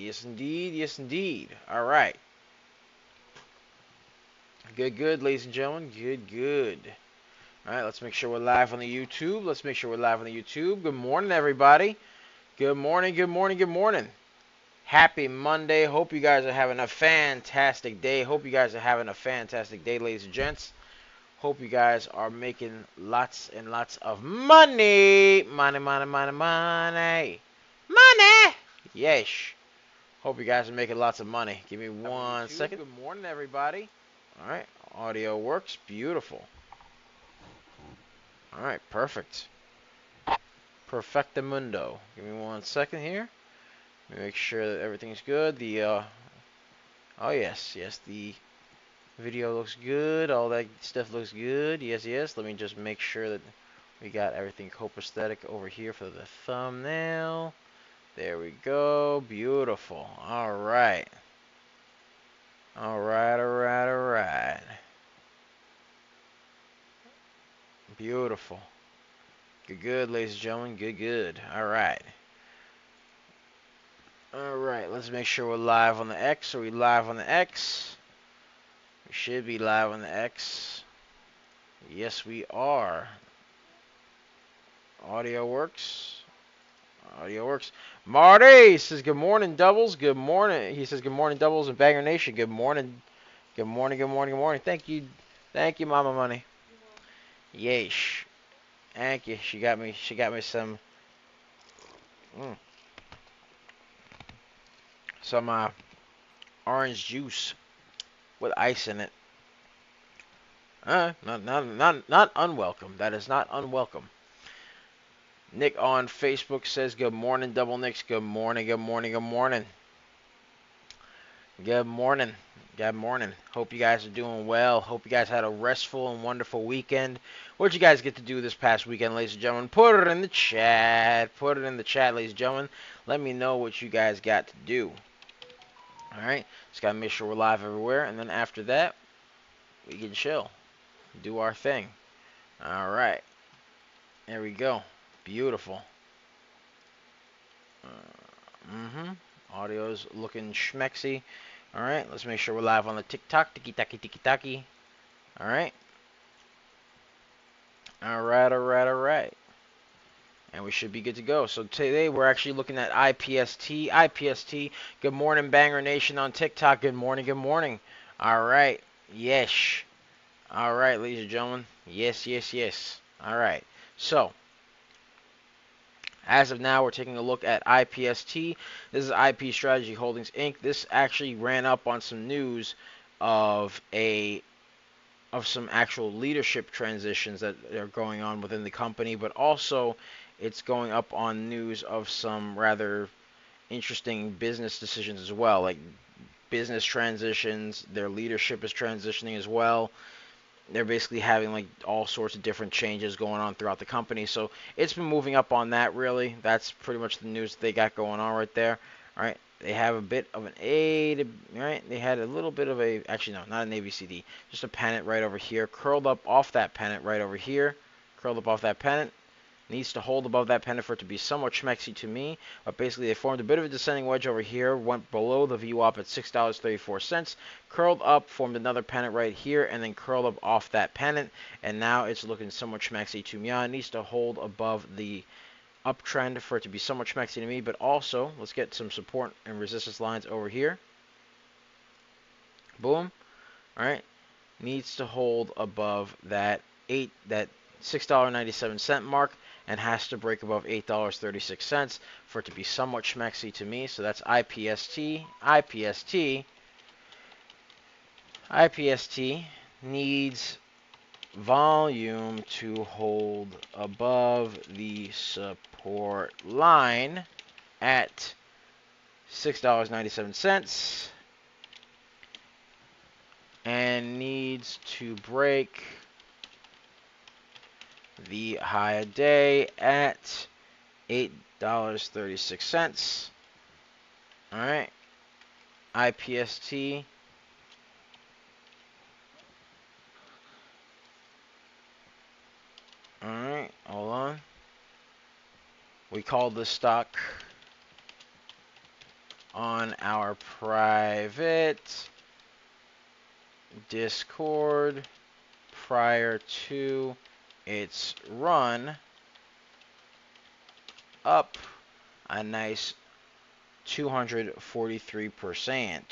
Yes, indeed. Yes, indeed. All right. Good, good, ladies and gentlemen. Good, good. All right, let's make sure we're live on the YouTube. Let's make sure we're live on the YouTube. Good morning, everybody. Good morning, good morning, good morning. Happy Monday. Hope you guys are having a fantastic day. Hope you guys are having a fantastic day, ladies and gents. Hope you guys are making lots and lots of money. Money, money, money, money. Money! Yes. Hope you guys are making lots of money. Give me 1 second. Good morning, everybody. All right. Audio works. Beautiful. All right. Perfect. Perfectamundo. Give me 1 second here. Let me make sure that everything's good. Oh, yes. Yes, the video looks good. All that stuff looks good. Yes, yes. Let me just make sure that we got everything copacetic over here for the thumbnail. There we go. Beautiful. All right. All right, all right, all right. Beautiful. Good, good, ladies and gentlemen. Good, good. All right. All right, let's make sure we're live on the X. Are we live on the X? We should be live on the X. Yes, we are. Audio works. Audio works. Marty says good morning, doubles. Good morning. He says good morning, doubles and Banger Nation. Good morning. Good morning, good morning, good morning. Thank you. Thank you, Mama Money. Yeesh. Thank you. She got me some orange juice with ice in it. Not unwelcome. That is not unwelcome. Nick on Facebook says good morning, Double Nicks. Good morning, good morning, good morning. Good morning. Good morning. Hope you guys are doing well. Hope you guys had a restful and wonderful weekend. What'd you guys get to do this past weekend, ladies and gentlemen? Put it in the chat. Put it in the chat, ladies and gentlemen. Let me know what you guys got to do. Alright? Just gotta make sure we're live everywhere. And then after that, we can chill. Do our thing. Alright. There we go. Beautiful. Audio's looking schmexy. Alright, let's make sure we're live on the TikTok. Tiki-taki, tiki-taki. Alright. Alright, alright, alright. And we should be good to go. So today we're actually looking at IPST. IPST. Good morning, Banger Nation on TikTok. Good morning, good morning. Alright. Yes. Alright, ladies and gentlemen. Yes, yes, yes. Alright. So, as of now, we're taking a look at IPST. This is IP Strategy Holdings, Inc. This actually ran up on some news of some actual leadership transitions that are going on within the company, but also it's going up on news of some rather interesting business decisions as well, like business transitions. Their leadership is transitioning as well. They're basically having like all sorts of different changes going on throughout the company. So it's been moving up on that, really. That's pretty much the news that they got going on right there. All right. They have a bit of an A to, right? They had a little bit of a, actually no, not an ABCD, just a pennant right over here, curled up off that pennant right over here, curled up off that pennant. Needs to hold above that pennant for it to be somewhat schmexy to me. But basically, they formed a bit of a descending wedge over here, went below the VWAP at $6.34, curled up, formed another pennant right here, and then curled up off that pennant. And now it's looking somewhat schmexy to me. It needs to hold above the uptrend for it to be somewhat schmexy to me. But also, let's get some support and resistance lines over here. Boom. All right. Needs to hold above that $6.97 mark, and has to break above $8.36 for it to be somewhat schmexy to me. So that's IPST. IPST needs volume to hold above the support line at $6.97 and needs to break the high day at $8.36. All right. IPST. All right. Hold on. We call this stock on our private Discord prior to its run up a nice 243%.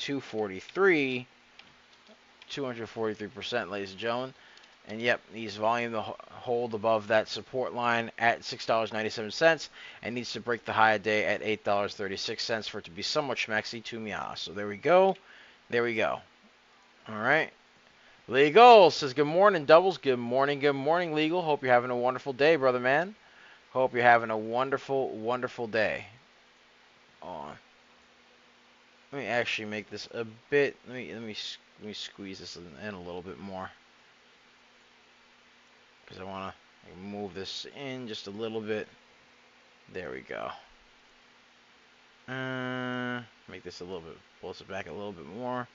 243%, ladies and gentlemen. And yep, needs volume to hold above that support line at $6.97 and needs to break the high of day at $8.36 for it to be somewhat schmexy to me. So there we go. There we go. All right. Legal says, good morning, doubles. Good morning, Legal. Hope you're having a wonderful day, brother man. Hope you're having a wonderful, wonderful day. Let me actually make this a bit. Let me squeeze this in a little bit more, because I want to move this in just a little bit. There we go. Make this a little bit, pull this back a little bit more.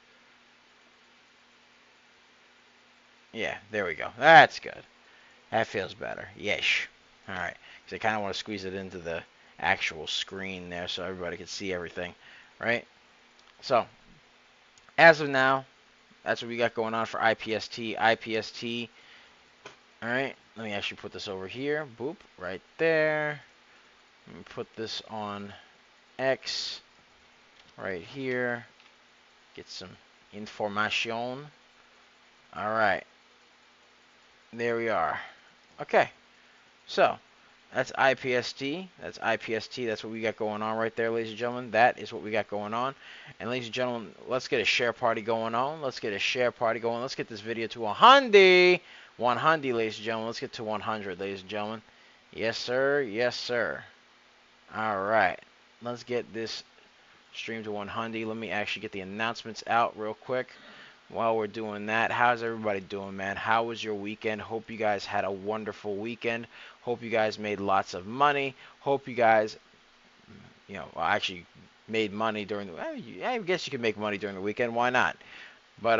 Yeah, there we go. That's good. That feels better. Yes. All right. Because I kind of want to squeeze it into the actual screen there so everybody can see everything, right? So, as of now, that's what we got going on for IPST. IPST. All right. Let me actually put this over here. Boop. Right there. Let me put this on X right here. Get some information. All right. There we are. Okay. So, that's IPST. That's IPST. That's what we got going on right there, ladies and gentlemen. That is what we got going on. And ladies and gentlemen, let's get a share party going on. Let's get a share party going. Let's get this video to 100. 100, ladies and gentlemen. Let's get to 100, ladies and gentlemen. Yes, sir. Yes, sir. All right. Let's get this stream to 100. Let me actually get the announcements out real quick. While we're doing that, how's everybody doing, man? How was your weekend? Hope you guys had a wonderful weekend. Hope you guys made lots of money. Hope you guys, actually made money during the. I guess you can make money during the weekend. Why not? But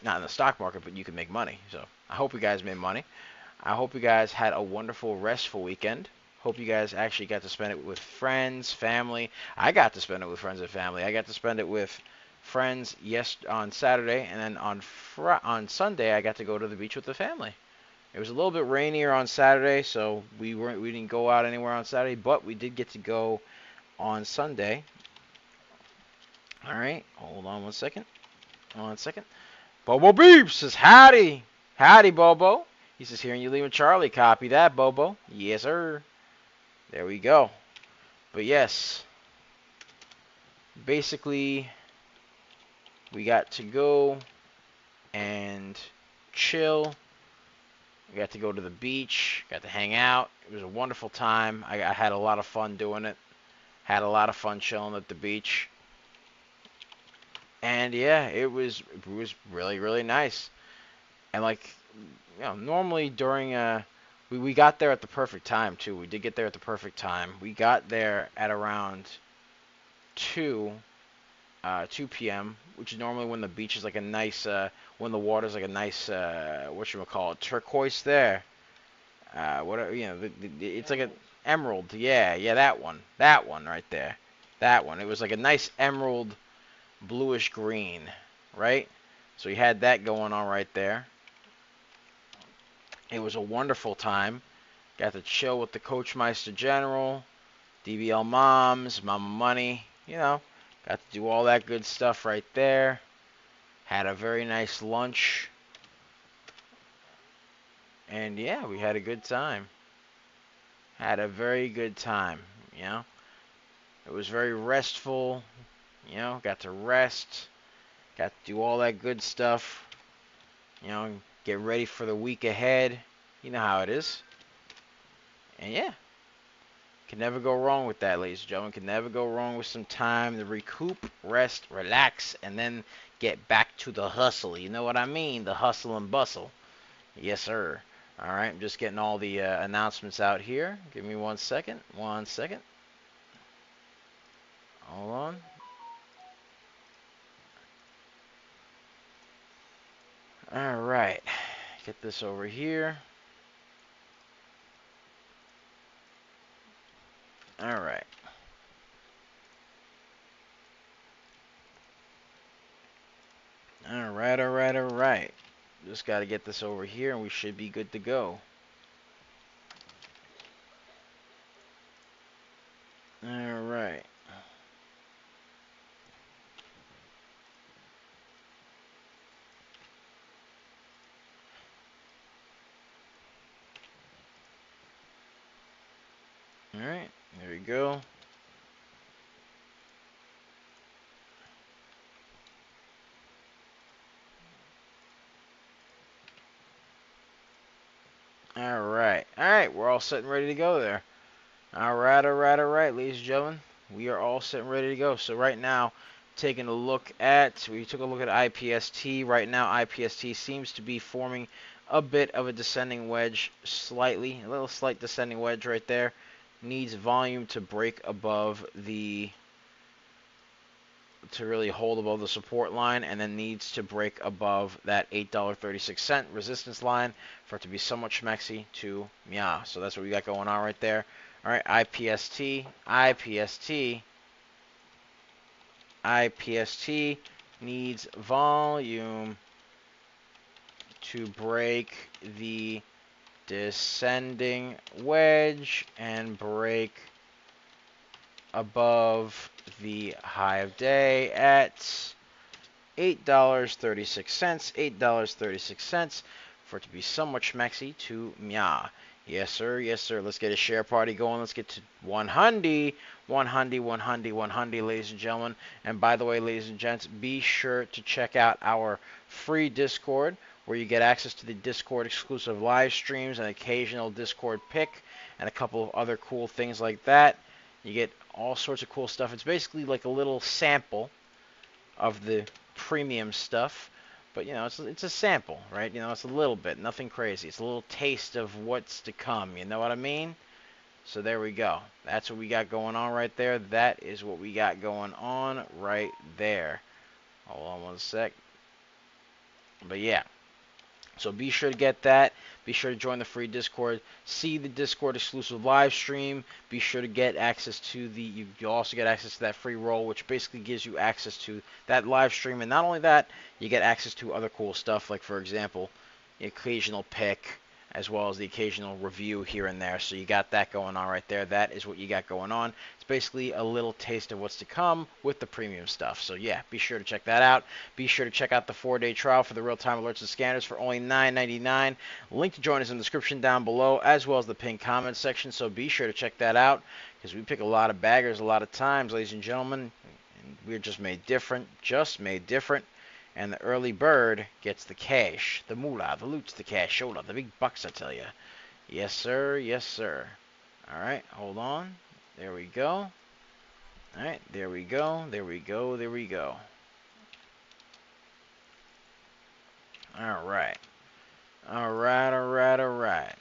not in the stock market, but you can make money. So I hope you guys made money. I hope you guys had a wonderful, restful weekend. Hope you guys actually got to spend it with friends, family. I got to spend it with friends and family. I got to spend it with friends on Saturday, and then on Sunday I got to go to the beach with the family. It was a little bit rainier on Saturday, so we didn't go out anywhere on Saturday, but we did get to go on Sunday. All right, hold on one second. Bobo Beep says howdy, Bobo. He says hearing you leaving Charlie. Copy that, Bobo. Yes, sir. There we go. But yes, basically, we got to go and chill. We got to go to the beach. Got to hang out. It was a wonderful time. I had a lot of fun doing it. Had a lot of fun chilling at the beach. And yeah, it was really, really nice. And normally during we got there at the perfect time too. We did get there at the perfect time. We got there at around 2 p.m., which is normally when the beach is like a nice, when the water's like a nice, whatchamacallit, turquoise there. It's like an emerald. Yeah, that one right there. That one. It was like a nice emerald, bluish green, right? So we had that going on right there. It was a wonderful time. Got to chill with the CoachMySZ General, DBL Moms, Mama Money, got to do all that good stuff right there. Had a very nice lunch. And yeah, we had a good time. Had a very good time, It was very restful, got to rest. Got to do all that good stuff. Get ready for the week ahead. You know how it is. And yeah, can never go wrong with that, ladies and gentlemen. Can never go wrong with some time to recoup, rest, relax, and then get back to the hustle. You know what I mean? The hustle and bustle. Yes, sir. All right, I'm just getting all the announcements out here. Give me 1 second. 1 second. Hold on. All right. Get this over here. All right. Alright, alright, alright. Just got to get this over here and we should be good to go. Alright. Alright, there we go. Alright, alright, we're all set and ready to go there. Alright, alright, alright, ladies and gentlemen. We are all set and ready to go. So right now, we took a look at IPST. Right now, IPST seems to be forming a bit of a descending wedge, a little slight descending wedge right there. Needs volume to break above to really hold above the support line, and then needs to break above that $8.36 resistance line for it to be somewhat schmexy to MYSZ. So that's what we got going on right there. All right, IPST needs volume to break the descending wedge and break above the high of day at $8.36 for it to be somewhat schmexy to MYSZ. Yes, sir. Yes, sir. Let's get a share party going. Let's get to 100, ladies and gentlemen. And by the way, ladies and gents, be sure to check out our free Discord, where you get access to the Discord exclusive live streams, and occasional Discord pick, and a couple of other cool things like that. You get all sorts of cool stuff. It's basically like a little sample of the premium stuff, but you know, it's a sample, right? You know, it's a little bit, nothing crazy. It's a little taste of what's to come. You know what I mean? So there we go. That's what we got going on right there. That is what we got going on right there. Hold on one sec. But yeah. So be sure to get that. Be sure to join the free Discord. See the Discord exclusive live stream. Be sure to get access to you'll also get access to that free roll, which basically gives you access to that live stream. And not only that, you get access to other cool stuff, like for example, the occasional pick, as well as the occasional review here and there. So you got that going on right there. That is what you got going on. It's basically a little taste of what's to come with the premium stuff. So yeah, be sure to check that out. Be sure to check out the 4-day trial for the real-time alerts and scanners for only $9.99. Link to join us in the description down below, as well as the pinned comment section. So be sure to check that out, because we pick a lot of baggers a lot of times, ladies and gentlemen. And we're just made different. And the early bird gets the cash, the moolah, the loot, the cashola, the big bucks, I tell you. Yes, sir. Yes, sir. All right, hold on. There we go. All right, there we go. There we go. There we go. All right. All right, all right, all right.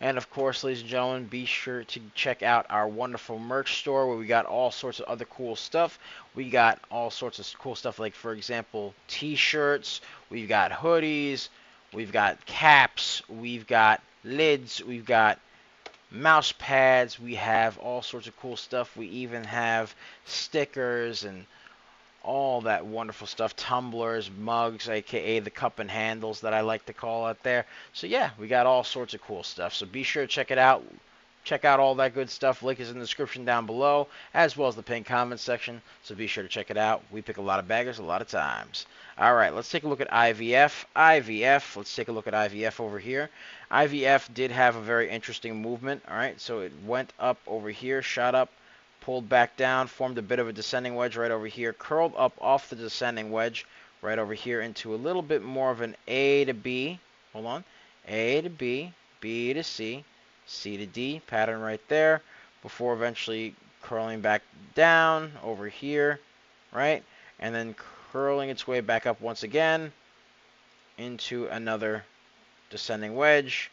And of course, ladies and gentlemen, be sure to check out our wonderful merch store, where we got all sorts of other cool stuff. We got all sorts of cool stuff, like, for example, t-shirts. We've got hoodies. We've got caps. We've got lids. We've got mouse pads. We have all sorts of cool stuff. We even have stickers and all that wonderful stuff, tumblers, mugs, aka the cup and handles that I like to call out there. So yeah, we got all sorts of cool stuff. So be sure to check it out. Check out all that good stuff. Link is in the description down below, as well as the pinned comment section. So be sure to check it out. We pick a lot of baggers a lot of times. All right, let's take a look at IVF. Let's take a look at IVF over here. IVF did have a very interesting movement. All right, so it went up over here, shot up, pulled back down, formed a bit of a descending wedge right over here, curled up off the descending wedge right over here into a little bit more of an A to B. Hold on. A to B, B to C, C to D pattern right there, before eventually curling back down over here, right? And then curling its way back up once again into another descending wedge.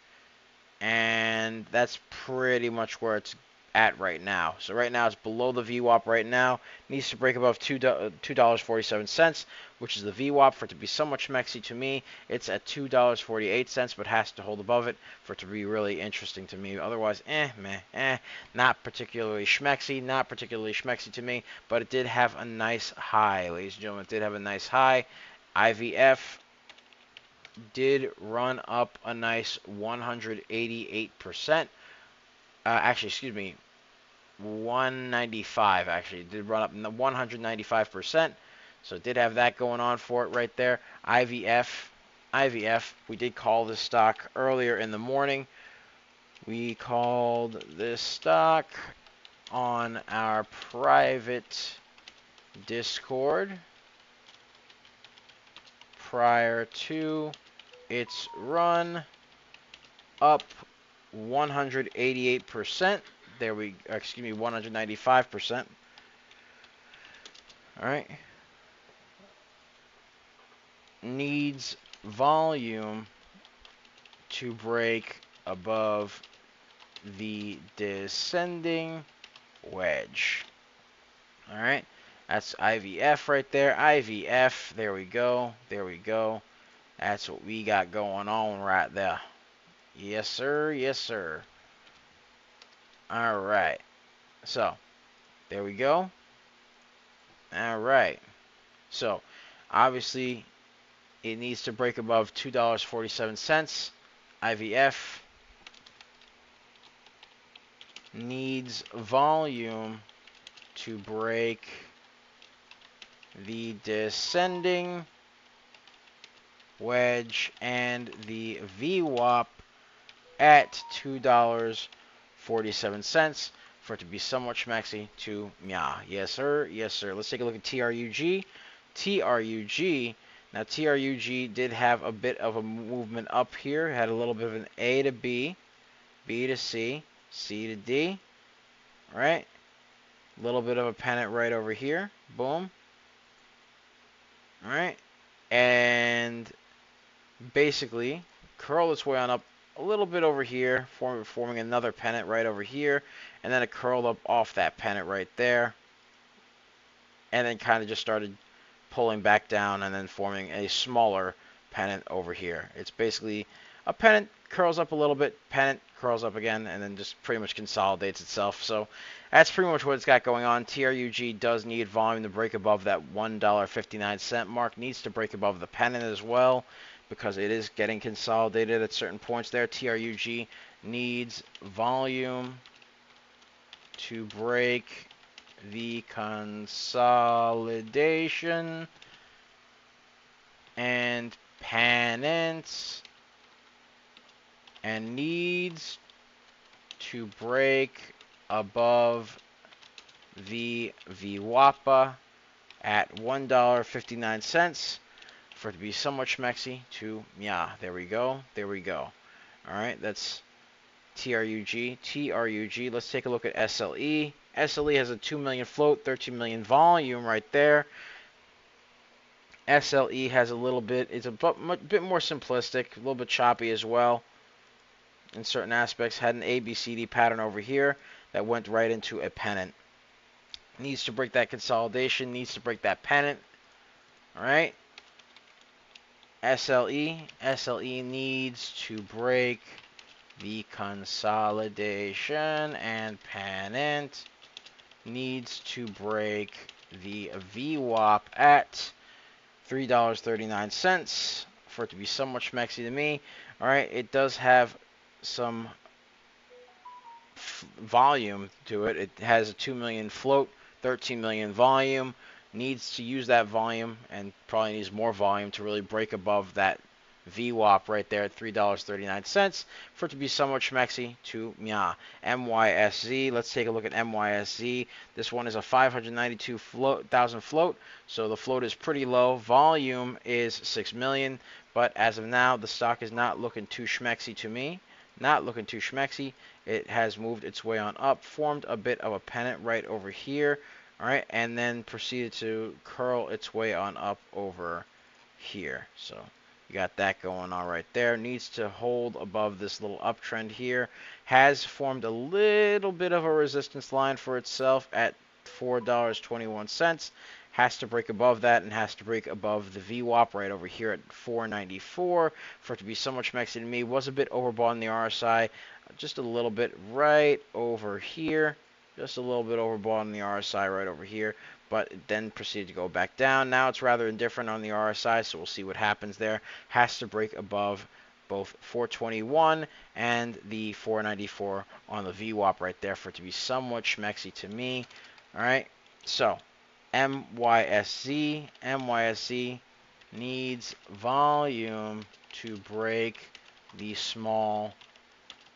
And that's pretty much where it's at right now. So right now it's below the VWAP right now. Needs to break above $2.47, which is the VWAP for it to be somewhat schmexy to me. It's at $2.48, but has to hold above it for it to be really interesting to me. Otherwise, not particularly schmexy, not particularly schmexy to me, but it did have a nice high, ladies and gentlemen. It did have a nice high. IVF did run up a nice 188%. Actually, excuse me, 195 actually. It did run up 195%. So it did have that going on for it right there. IVF, we did call this stock earlier in the morning. We called this stock on our private Discord prior to its run up 188%. There we, excuse me, 195%. All right. Needs volume to break above the descending wedge. All right. That's IVF right there. IVF. There we go. There we go. That's what we got going on right there. Yes, sir. Yes, sir. All right. So, there we go. All right. So, obviously, it needs to break above $2.47. IVF needs volume to break the descending wedge and the VWAP at $2.47 for it to be somewhat schmexy to meow. Yes, sir. Yes, sir. Let's take a look at TRUG. TRUG. Now, TRUG did have a bit of a movement up here. It had a little bit of an A to B, B to C, C to D. All right. A little bit of a pennant right over here. Boom. All right. And basically curl its way on up a little bit over here, forming another pennant right over here, and then it curled up off that pennant right there, and then kind of just started pulling back down and then forming a smaller pennant over here. It's basically a pennant, curls up a little bit, pennant, curls up again, and then just pretty much consolidates itself. So that's pretty much what it's got going on. TRUG does need volume to break above that $1.59 mark, needs to break above the pennant as well, because it is getting consolidated at certain points there. TRUG needs volume to break the consolidation and pennants, and needs to break above the VWAPA at $1.59 for it to be somewhat schmexy to meow. There we go. There we go. All right, that's TRUG. TRUG. Let's take a look at SLE. SLE has a 2 million float, 13 million volume right there. SLE has a little bit, it's a bit more simplistic, a little bit choppy as well in certain aspects. Had an ABCD pattern over here that went right into a pennant. Needs to break that consolidation, needs to break that pennant. All right. SLE needs to break the consolidation and pennant, needs to break the VWAP at $3.39 for it to be somewhat schmexy to me. All right, it does have some volume to it. It has a 2 million float, 13 million volume. Needs to use that volume and probably needs more volume to really break above that VWAP right there at $3.39 for it to be somewhat schmexy to meow. MYSZ, let's take a look at MYSZ. This one is a 592,000 float, so the float is pretty low. Volume is 6 million, but as of now, the stock is not looking too schmexy to me. Not looking too schmexy. It has moved its way on up, formed a bit of a pennant right over here. All right, and then proceeded to curl its way on up over here. So You got that going on right there. Needs to hold above this little uptrend here. Has formed a little bit of a resistance line for itself at $4.21. Has to break above that and has to break above the VWAP right over here at 494 for it to be so much mexy to me. Was a bit overbought in the RSI, just a little bit right over here. Just a little bit overbought in the RSI right over here, but it then proceeded to go back down. Now it's rather indifferent on the RSI, so we'll see what happens there. Has to break above both 421 and the 494 on the VWAP right there for it to be somewhat schmexy to me. All right, so MYSZ needs volume to break the small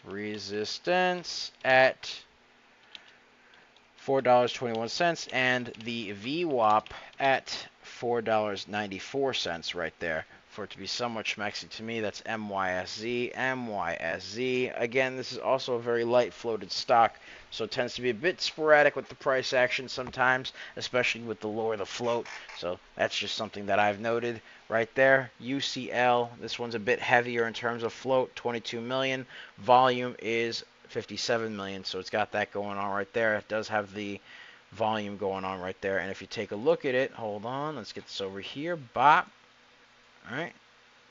resistance at $4.21 and the VWAP at $4.94 right there for it to be somewhat schmexy to me. That's MYSZ. MYSZ. Again, this is also a very light floated stock, so it tends to be a bit sporadic with the price action sometimes, especially with the lower the float. So that's just something that I've noted right there. UCL, this one's a bit heavier in terms of float, 22 million. Volume is 57 million, so it's got that going on right there. It does have the volume going on right there, and if you take a look at it, hold on, let's get this over here. Bop. All right,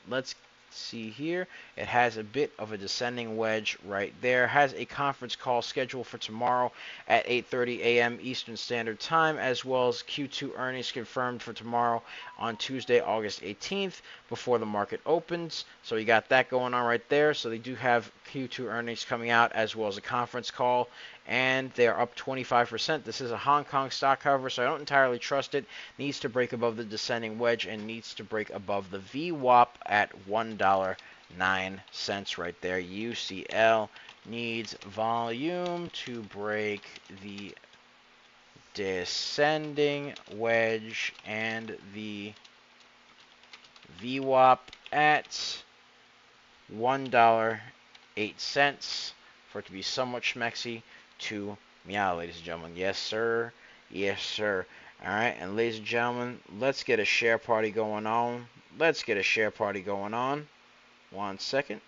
let's see here. It has a bit of a descending wedge right there. Has a conference call scheduled for tomorrow at 8:30 a.m. Eastern Standard Time, as well as Q2 earnings confirmed for tomorrow on Tuesday, August 18th, before the market opens. So you got that going on right there. So they do have Q2 earnings coming out, as well as a conference call, and they are up 25%. This is a Hong Kong stock, however, so I don't entirely trust it. Needs to break above the descending wedge and needs to break above the VWAP at $1.09 right there. UCL needs volume to break the descending wedge and the VWAP at $1.08 for it to be somewhat schmexy to meow, ladies and gentlemen. Yes, sir. Yes, sir. All right, and ladies and gentlemen, let's get a share party going on. Let's get a share party going on. 1 second.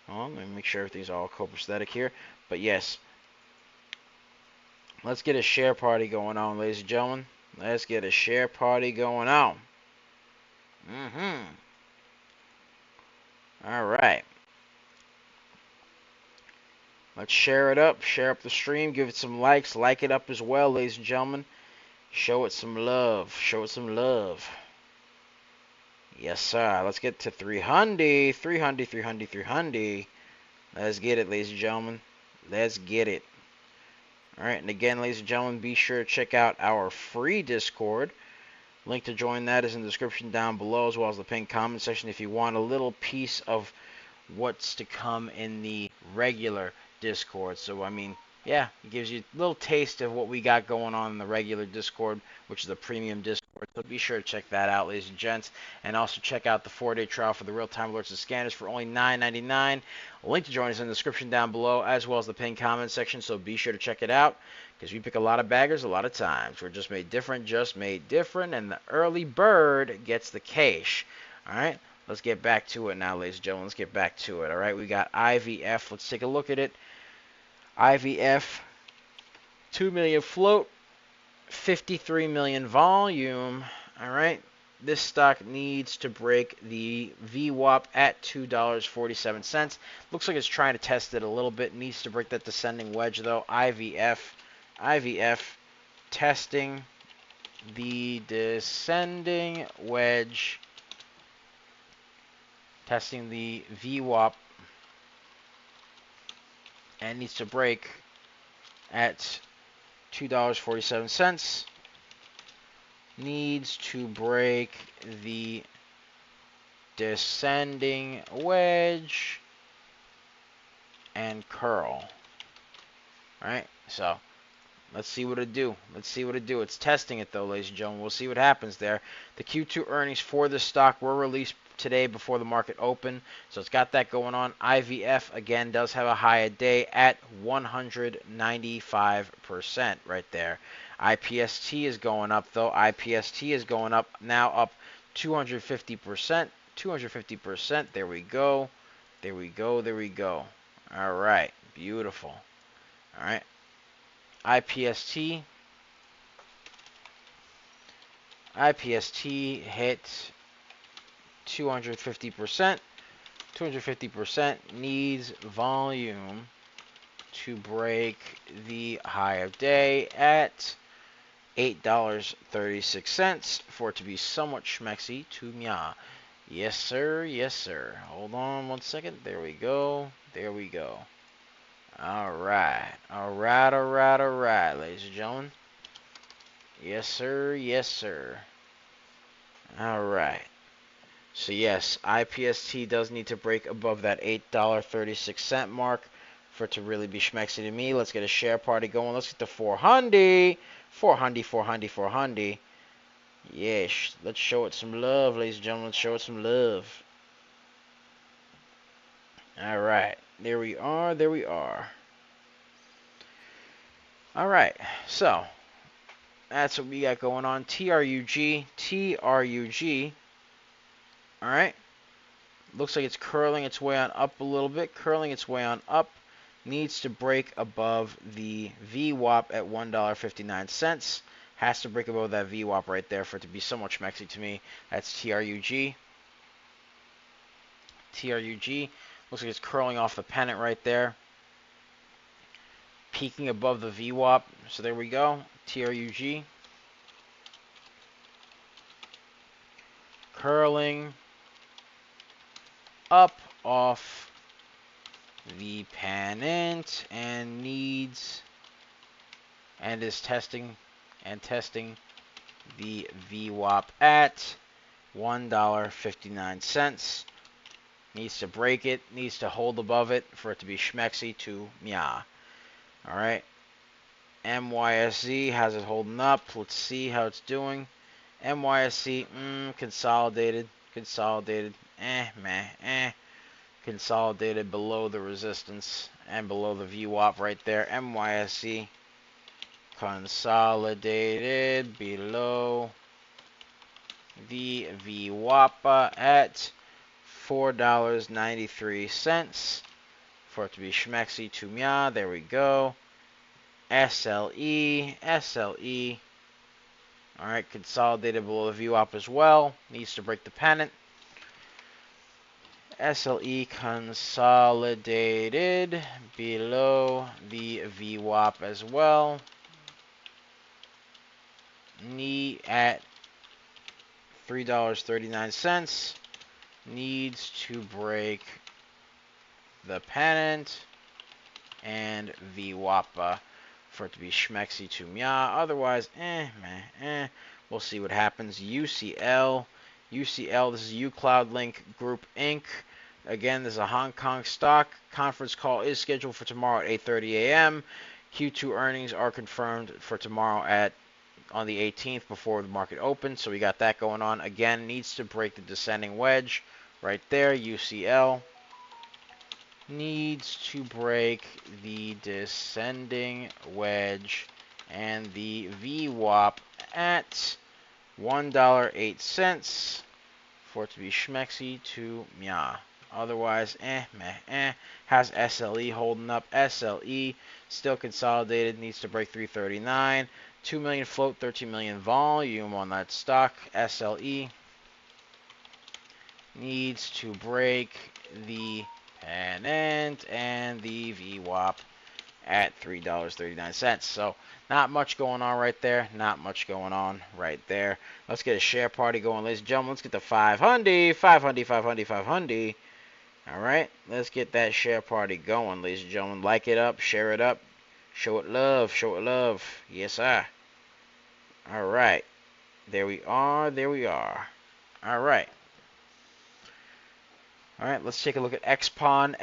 Let me make sure everything's all copacetic here. But yes, let's get a share party going on, ladies and gentlemen. Let's get a share party going on. All right. Let's share it up. Share up the stream. Give it some likes. Like it up as well, ladies and gentlemen. Show it some love. Show it some love. Yes, sir. Let's get to 300. 300, 300, 300. Let's get it, ladies and gentlemen. Let's get it. All right. And again, ladies and gentlemen, be sure to check out our free Discord. Link to join that is in the description down below, as well as the pinned comment section if you want a little piece of what's to come in the regular Discord. So, I mean, yeah, it gives you a little taste of what we got going on in the regular Discord, which is the premium Discord. So be sure to check that out, ladies and gents. And also check out the 4-day trial for the real-time alerts and scanners for only $9.99. A link to join us in the description down below, as well as the pinned comment section. So be sure to check it out, because we pick a lot of baggers a lot of times. We're just made different, and the early bird gets the cash. All right? Let's get back to it now, ladies and gentlemen. Let's get back to it, all right? We got IVF. Let's take a look at it. IVF, 2 million float, 53 million volume, all right? This stock needs to break the VWAP at $2.47. Looks like it's trying to test it a little bit. Needs to break that descending wedge, though. IVF testing the descending wedge. Testing the VWAP, and needs to break at $2.47. Needs to break the descending wedge and curl. All right, so let's see what it do. Let's see what it do. It's testing it, though, ladies and gentlemen. We'll see what happens there. The Q2 earnings for this stock were released today before the market opened, so it's got that going on. IVF again does have a high a day at 195% right there. IPST is going up, though. IPST is going up now, up 250%. 250%. There we go. There we go. There we go. All right. Beautiful. All right. IPST. IPST hit 250%. 250% needs volume to break the high of day at $8.36 for it to be somewhat schmexy to mya. Yes, sir. Yes, sir. Hold on one second. There we go. There we go. All right. All right. All right. All right, ladies and gentlemen. Yes, sir. Yes, sir. All right. So yes, IPST does need to break above that $8.36 mark for it to really be schmexy to me. Let's get a share party going. Let's get the 400. 400, 400, 400. Yes, let's show it some love, ladies and gentlemen. Let's show it some love. All right. There we are. There we are. All right. So, that's what we got going on. TRUG. TRUG. All right. Looks like it's curling its way on up a little bit. Curling its way on up. Needs to break above the VWAP at $1.59. Has to break above that VWAP right there for it to be somewhat schmexy to me. That's TRUG. TRUG. Looks like it's curling off the pennant right there. Peaking above the VWAP. So there we go. TRUG. Curling up off the pennant and needs and is testing the VWAP at $1.59. Needs to break it, needs to hold above it for it to be schmexy to mya. Alright. MYSZ has it holding up. Let's see how it's doing. MYSZ, consolidated. Consolidated below the resistance and below the VWAP right there. MYSZ consolidated below the VWAP at $4.93 for it to be schmexy to mya. There we go. SLE. Alright, consolidated below the VWAP as well. Needs to break the pennant. SLE consolidated below the VWAP as well. Need at $3.39. Needs to break the pennant and VWAP for it to be schmexy to mya. Otherwise, we'll see what happens. UCL, this is uCloudLink Group Inc. Again, this is a Hong Kong stock. Conference call is scheduled for tomorrow at 8:30 a.m. Q2 earnings are confirmed for tomorrow on the 18th before the market opens. So we got that going on. Again, needs to break the descending wedge right there. UCL needs to break the descending wedge and the VWAP at $1.08 for it to be schmexy to mya. Otherwise, Has SLE holding up. SLE still consolidated, needs to break 339. 2 million float, 13 million volume on that stock. SLE needs to break the pennant and the VWAP at $3.39. So not much going on right there. Not much going on right there. Let's get a share party going, ladies and gentlemen. Let's get the 500. 500, 500, 500. All right. Let's get that share party going, ladies and gentlemen. Like it up. Share it up. Show it love. Show it love. Yes, sir. All right. There we are. There we are. All right. All right, let's take a look at XPON.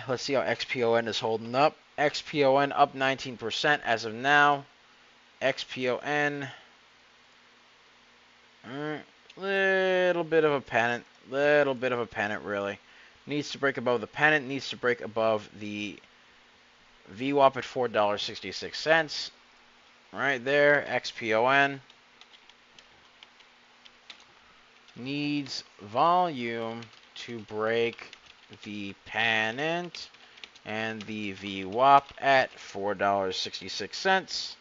Let's see how XPON is holding up. XPON up 19% as of now. XPON, little bit of a pennant. Really. Needs to break above the pennant. Needs to break above the VWAP at $4.66. Right there, XPON. needs volume to break the pennant and the VWAP at $4.66.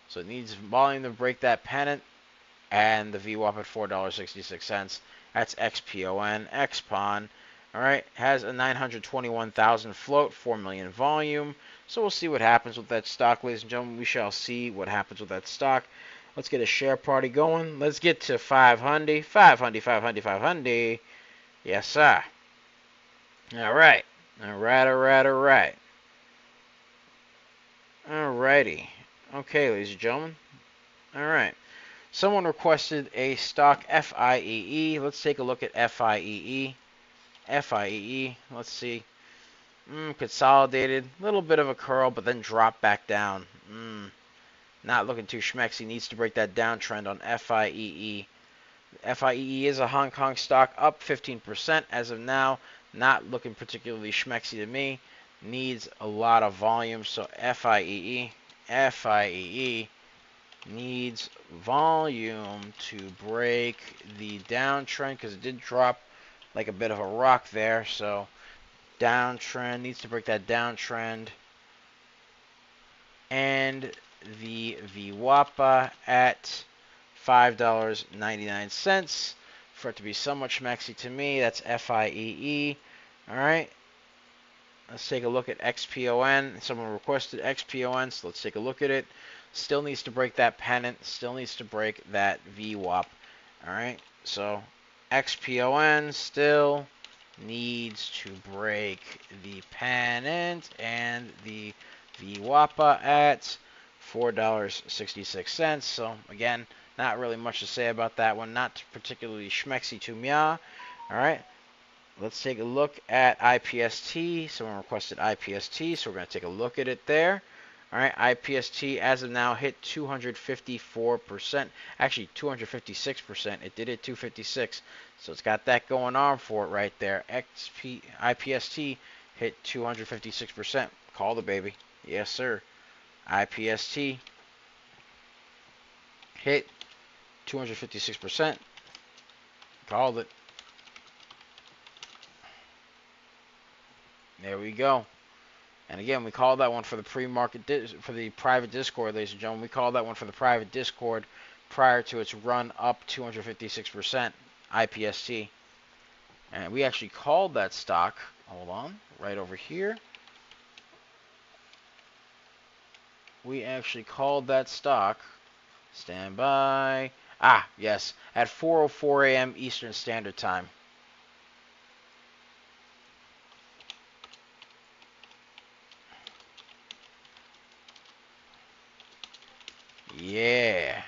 So it needs volume to break that pennant and the VWAP at $4.66. That's XPON, XPON. All right, has a 921,000 float, 4 million volume. So we'll see what happens with that stock, ladies and gentlemen. We shall see what happens with that stock. Let's get a share party going. Let's get to 500, 500, 500, 500. Yes, sir. All right. All right, all right, all right. All righty. Okay, ladies and gentlemen. All right. Someone requested a stock FIEE. Let's take a look at FIEE. FIEE. Let's see. Consolidated. Little bit of a curl, but then drop back down. Not looking too schmexy. Needs to break that downtrend on FIEE. FIEE is a Hong Kong stock, up 15% as of now. Not looking particularly schmexy to me. Needs a lot of volume. So FIEE needs volume to break the downtrend because it did drop like a bit of a rock there. So downtrend needs to break that downtrend, and the VWAPA at $5.99 for it to be somewhat schmexy to me. That's FIEE. All right. Let's take a look at XPON. Someone requested XPON, so let's take a look at it. Still needs to break that pennant. Still needs to break that VWAP. All right. So XPON still needs to break the pennant and the VWAPA at $4.66. So again, not really much to say about that one. Not particularly schmexy to me. All right. Let's take a look at IPST. Someone requested IPST, so we're going to take a look at it there. All right, IPST as of now hit 254%. Actually, 256%. It did hit 256, so it's got that going on for it right there. IPST hit 256%. Call the baby. Yes, sir. IPST hit 256%. Called it. There we go. And again, we called that one for the pre-market, for the private Discord, ladies and gentlemen. We called that one for the private Discord prior to its run up 256%, IPST. And we actually called that stock, hold on, right over here. We actually called that stock, stand by, yes, at 4:04 a.m. Eastern Standard Time. Yeah.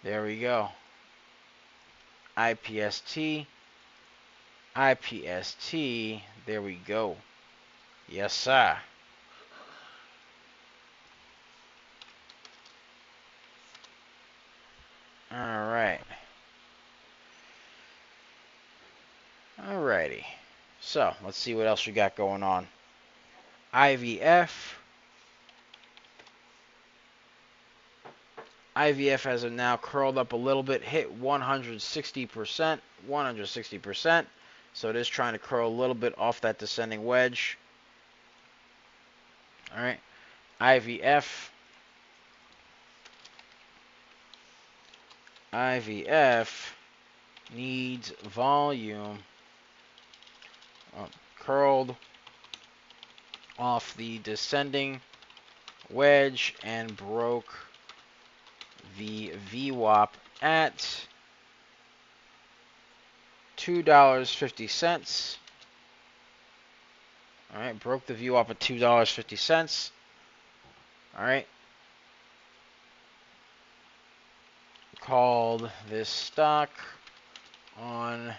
There we go. IPST. IPST. There we go. Yes, sir. All right. Alrighty. So, let's see what else we got going on. IVF. IVF as of now curled up a little bit, hit 160%. 160%. So it is trying to curl a little bit off that descending wedge. Alright. IVF. IVF needs volume. Curled off the descending wedge and broke the VWAP at $2.50. All right, broke the VWAP at $2.50. All right. Called this stock on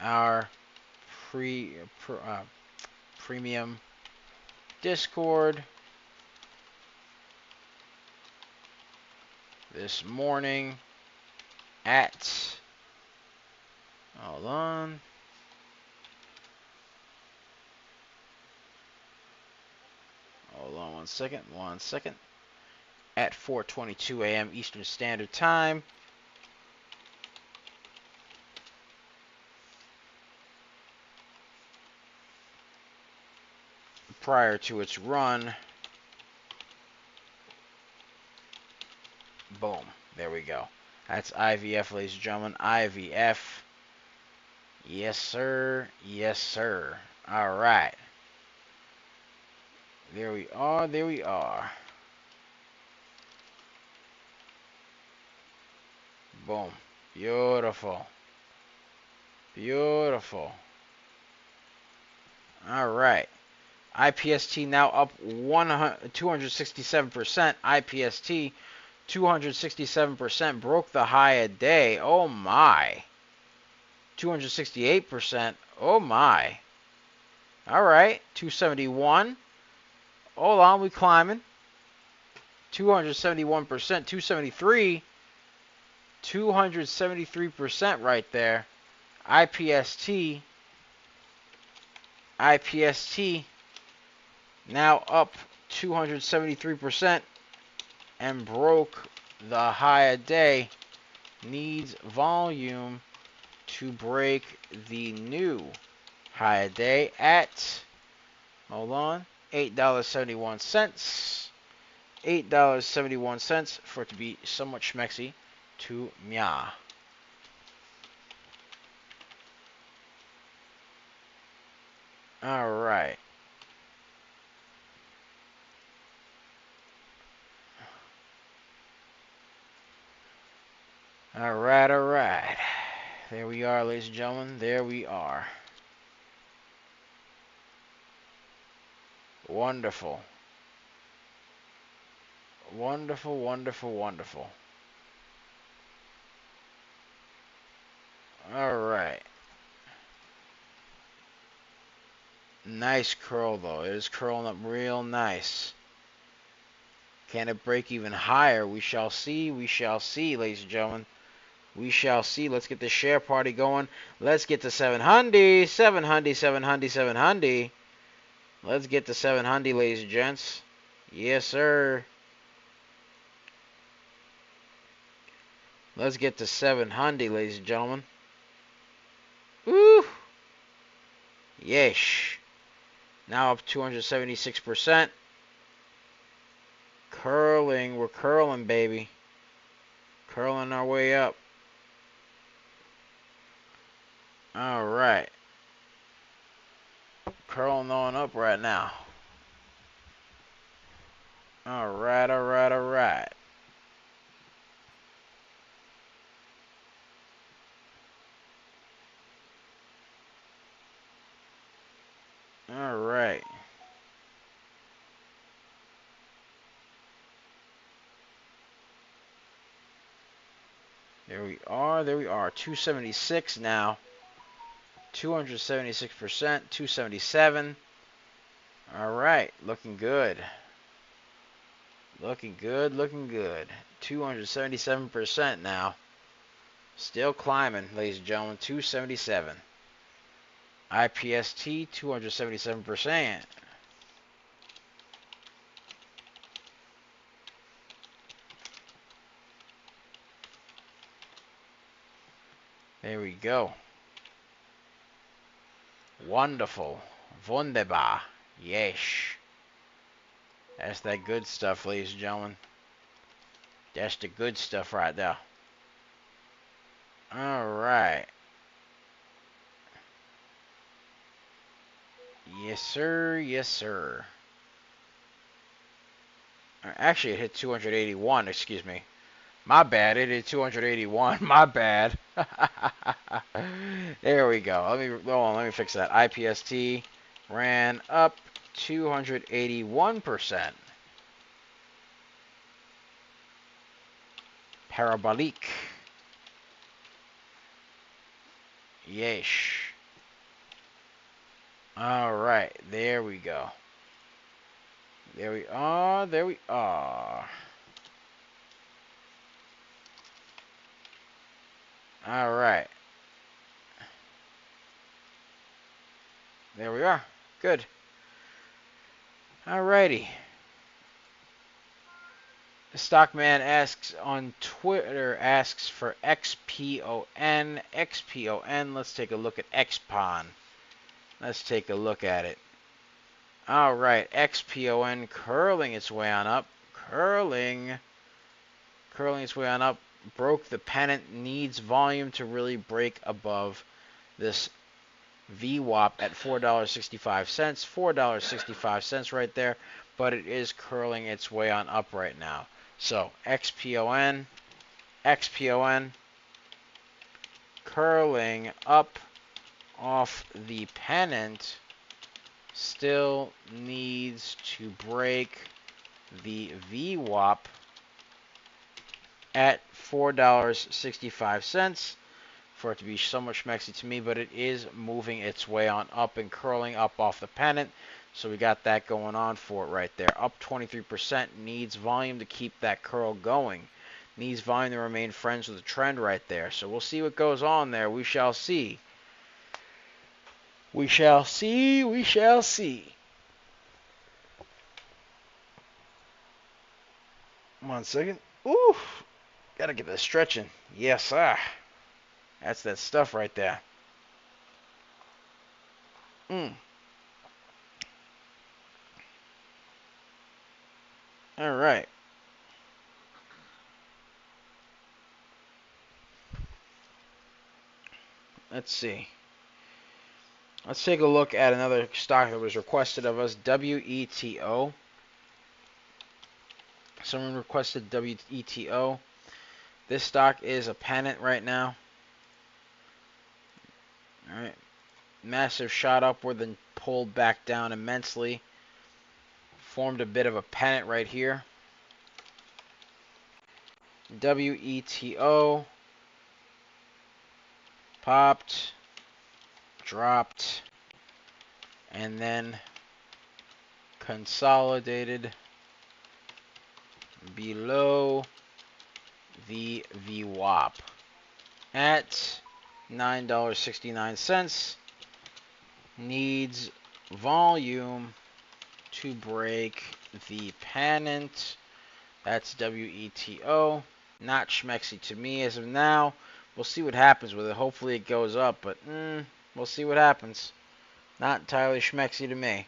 our premium Discord this morning at, hold on, One second. One second. At 4:22 a.m. Eastern Standard Time. Prior to its run. Boom. There we go. That's IVF, ladies and gentlemen. IVF. Yes, sir. Yes, sir. All right. There we are. There we are. Boom. Beautiful. Beautiful. All right. IPST now up 267%. IPST 267% broke the high a day. Oh my. 268%. Oh my. All right. 271. Hold on, we climbing. 271%. 273. 273% right there. IPST. IPST now up 273% and broke the high a day. Needs volume to break the new high a day at, hold on, $8.71. $8.71 for it to be somewhat schmexy to Mya. All right. All right, all right. There we are, ladies and gentlemen. There we are. Wonderful. Wonderful, wonderful, wonderful. All right. Nice curl, though. It is curling up real nice. Can it break even higher? We shall see. We shall see, ladies and gentlemen. We shall see. Let's get the share party going. Let's get to 700. 700, 700, 700. Let's get to 700, ladies and gents. Yes, sir. Let's get to 700, ladies and gentlemen. Woo! Yesh. Now up 276%. Curling. We're curling, baby. Curling our way up. All right. Curling on up right now. All right, all right, all right. All right. There we are. There we are. 276 now. 276%. 277. All right. Looking good. Looking good. Looking good. 277% now. Still climbing, ladies and gentlemen. 277. IPST 277%. There we go. Wonderful. Wunderbar. Yes. That's that good stuff, ladies and gentlemen. That's the good stuff right there. All right. Yes, sir. Yes, sir. Actually, it hit 281. Excuse me. My bad. It hit 281. My bad. There we go. Hold on. Let me fix that. IPST ran up 281%. Parabolique. Yes. All right. There we go. There we are. There we are. All right. There we are. Good. All righty. Stockman asks on Twitter, asks for XPON. XPON. Let's take a look at XPON. Let's take a look at it. All right, XPON curling its way on up. Curling its way on up. Broke the pennant. Needs volume to really break above this VWAP at $4.65. $4.65 right there. But it is curling its way on up right now. So XPON curling up off the pennant. Still needs to break the VWAP at $4.65 for it to be somewhat schmexy to me, but it is moving its way on up and curling up off the pennant. So we got that going on for it right there. Up 23%, needs volume to keep that curl going. Needs volume to remain friends with the trend right there. So we'll see what goes on there. We shall see. We shall see. We shall see. 1 second. Ooh. Gotta get that stretching. Yes, sir. That's that stuff right there. All right. Let's see. Let's take a look at another stock that was requested of us, WETO. Someone requested WETO. This stock is a pennant right now. All right. Massive shot upward, then pulled back down immensely. Formed a bit of a pennant right here. WETO. Popped. Dropped. And then consolidated below the VWAP at $9.69. Needs volume to break the pennant. That's WETO. Not schmexy to me as of now. We'll see what happens with it. Hopefully it goes up, but we'll see what happens. Not entirely schmexy to me.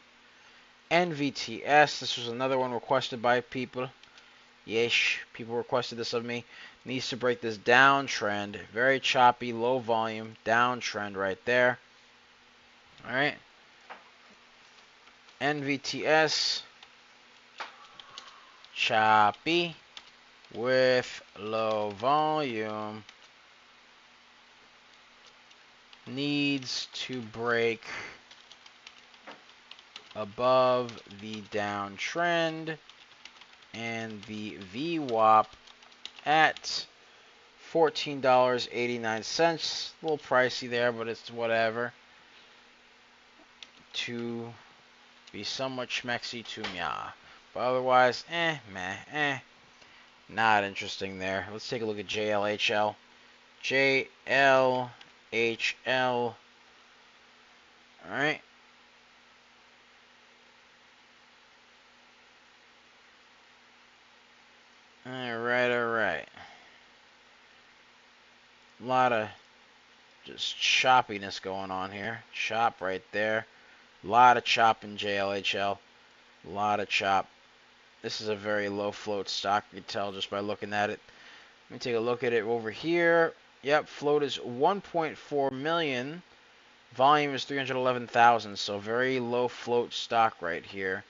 NVTS. This was another one requested by people. Yes, people requested this of me. Needs to break this downtrend. Very choppy, low volume downtrend right there. All right. NVTS. Choppy with low volume. Needs to break above the downtrend and the VWAP at $14.89. A little pricey there, but it's whatever. To be somewhat schmexy to me. But otherwise, not interesting there. Let's take a look at JLHL. JLHL. Alright. Alright. A lot of just choppiness going on here. Chop right there. A lot of chop in JLHL. A lot of chop. This is a very low float stock. You can tell just by looking at it. Let me take a look at it over here. Yep, float is 1.4 million. Volume is 311,000. So very low float stock right here.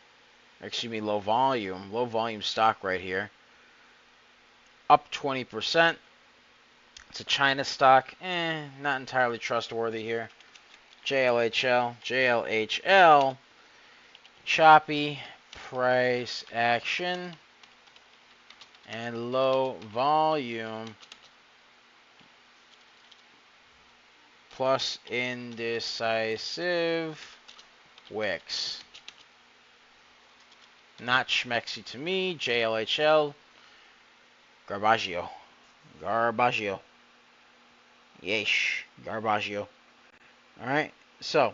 Excuse me, low volume. Low volume stock right here. Up 20%. It's a China stock. Not entirely trustworthy here. JLHL. Choppy price action and low volume plus indecisive wicks. Not schmexy to me. JLHL. Garbaggio. Yeesh. Garbaggio. Alright, so.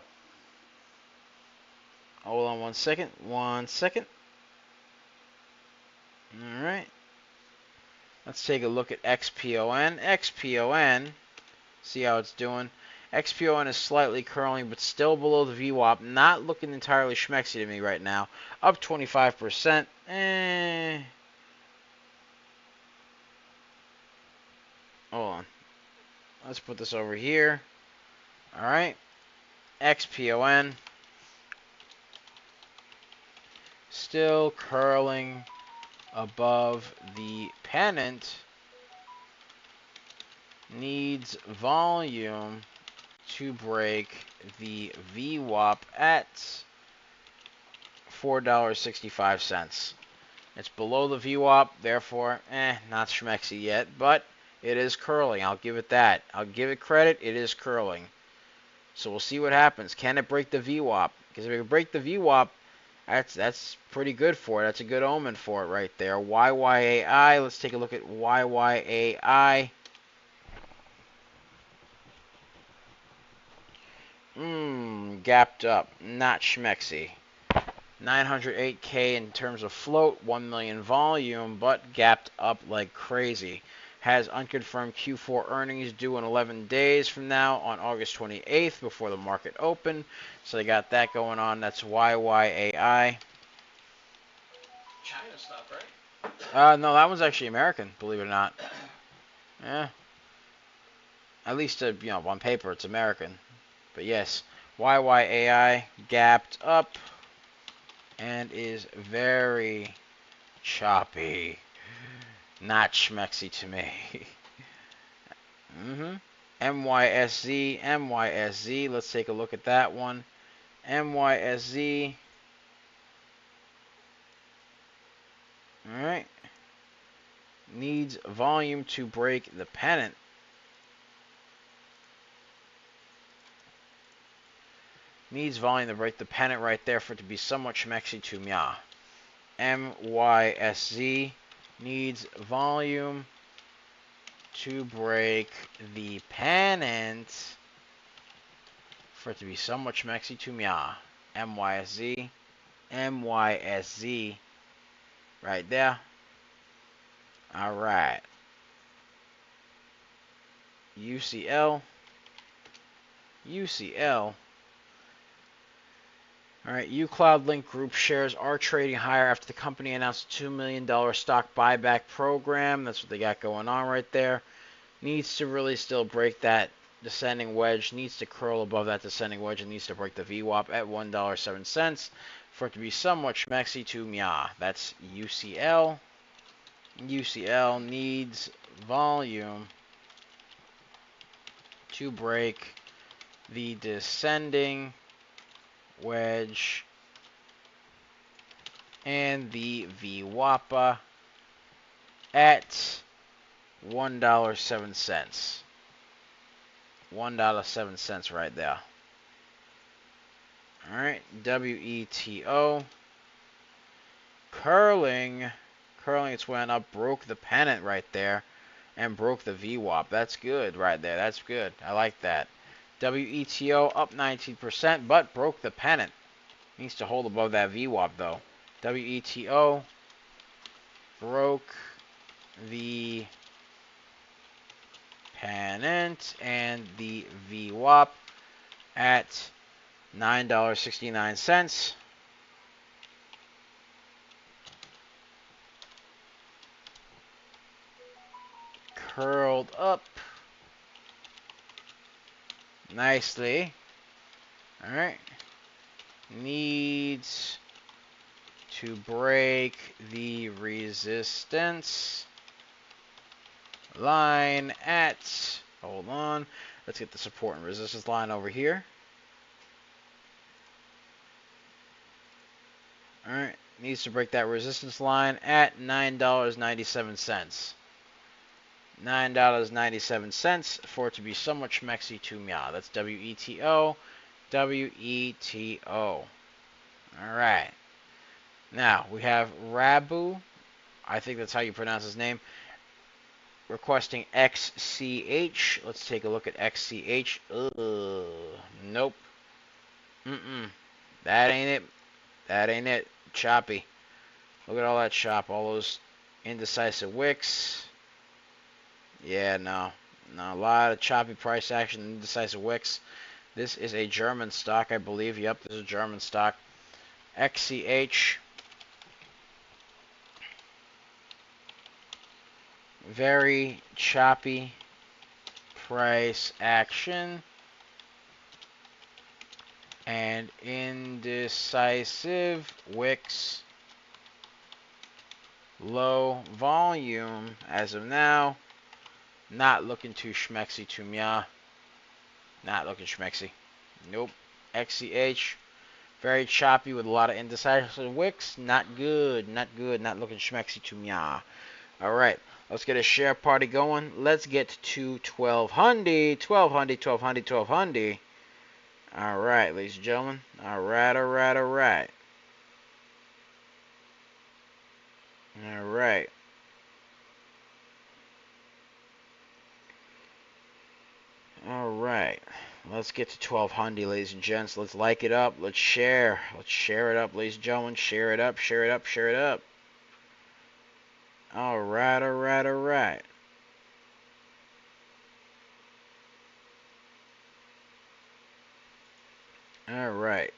Hold on 1 second. 1 second. Alright. Let's take a look at XPON. XPON, see how it's doing. XPON is slightly curling, but still below the VWAP. Not looking entirely schmexy to me right now. Up 25%. Hold on. Let's put this over here. All right. XPON. Still curling above the pennant. Needs volume to break the VWAP at $4.65. It's below the VWAP, therefore, not schmexy yet, but it is curling. I'll give it that. I'll give it credit. It is curling. So we'll see what happens. Can it break the VWAP? Because if it can break the VWAP, that's pretty good for it. That's a good omen for it right there. YYAI. Let's take a look at YYAI. Gapped up. Not schmexy. 908K in terms of float, 1 million volume, but gapped up like crazy. Has unconfirmed Q4 earnings due in 11 days from now on August 28th before the market open. So they got that going on. That's YYAI. China stuff, right? No, that one's actually American, believe it or not. Yeah. At least, on paper, it's American. But yes, YYAI gapped up and is very choppy. Not schmexy to me. MYSZ, MYSZ. Let's take a look at that one. MYSZ. Alright. Needs volume to break the pennant. Needs volume to break the pennant right there for it to be somewhat schmexy to me. MYSZ needs volume to break the pennant for it to be somewhat schmexy to me. MYSZ. MYSZ. Right there. Alright. UCL. UCL. Alright, uCloud Link Group shares are trading higher after the company announced a $2 million stock buyback program. That's what they got going on right there. Needs to really still break that descending wedge. Needs to curl above that descending wedge and needs to break the VWAP at $1.07 for it to be somewhat schmexy to Mya. That's UCL. UCL needs volume to break the descending wedge and the VWAP at $1.07. $1.07 right there. Alright, WETO. Curling its way on up, broke the pennant right there, and broke the VWAP. That's good right there. That's good. I like that. WETO up 19%, but broke the pennant. Needs to hold above that VWAP though. WETO broke the pennant and the VWAP at $9.69. Curled up nicely. Alright. Needs to break the resistance line at, hold on, let's get the support and resistance line over here. Alright, needs to break that resistance line at $9.97. $9.97 for it to be somewhat schmexy to me. That's WETO. WETO. Alright. Now, we have Rabu. I think that's how you pronounce his name. Requesting XCH. Let's take a look at XCH. Nope. That ain't it. That ain't it. Choppy. Look at all that chop. All those indecisive wicks. Yeah, no. No, a lot of choppy price action, indecisive wicks. This is a German stock, I believe. Yep, this is a German stock. XCH. Very choppy price action and indecisive wicks. Low volume as of now. Not looking too schmexy to me. Not looking schmexy. Nope. XCH. Very choppy with a lot of indecisive wicks. Not good. Not good. Not looking schmexy to me. Alright. Let's get a share party going. Let's get to 1200. 1200. 1200. 1200. Alright, ladies and gentlemen. Alright. Alright. Alright. Alright. Alright. Let's get to 1200, ladies and gents. Let's like it up. Let's share. Let's share it up, ladies and gentlemen. Share it up. Share it up. Share it up. Alright. Alright. Alright. Alright.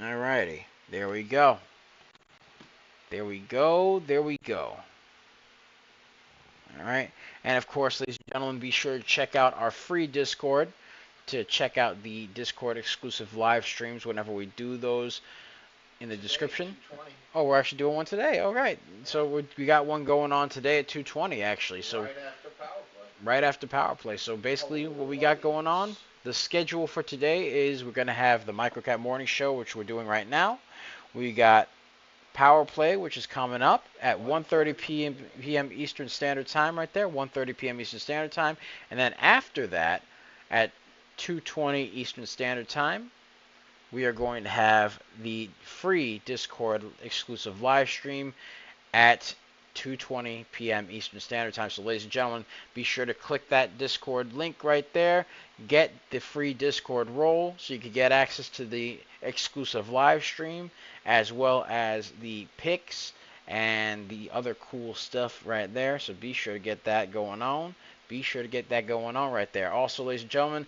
Alrighty. There we go. There we go. There we go. Alright. And of course, ladies and gentlemen, be sure to check out our free Discord to check out the Discord exclusive live streams whenever we do those in the description. Oh, we're actually doing one today. All right. So we got one going on today at 2:20 actually. So right after power play. So basically what we got going on, the schedule for today is we're going to have the Microcap Morning Show, which we're doing right now. We got Power Play, which is coming up at 1:30 p.m. Eastern Standard Time right there, 1:30 p.m. Eastern Standard Time. And then after that, at 2:20 Eastern Standard Time, we are going to have the free Discord exclusive live stream at 2:20 p.m. Eastern Standard Time. So, ladies and gentlemen, be sure to click that Discord link right there. Get the free Discord role so you can get access to the exclusive live stream as well as the picks and the other cool stuff right there. So be sure to get that going on. Be sure to get that going on right there. Also, ladies and gentlemen,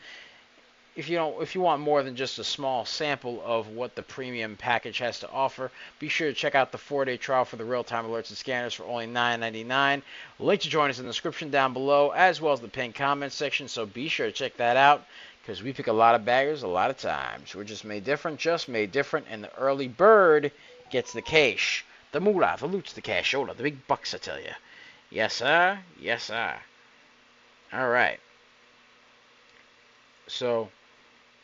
if you want more than just a small sample of what the premium package has to offer, be sure to check out the 4-day trial for the real-time alerts and scanners for only $9.99. Link to join us in the description down below, as well as the pinned comment section. So be sure to check that out, because we pick a lot of baggers a lot of times. We're just made different, and the early bird gets the cash, the moolah, the loot's the cashola, the big bucks, I tell you. Yes, sir. Yes, sir. All right. So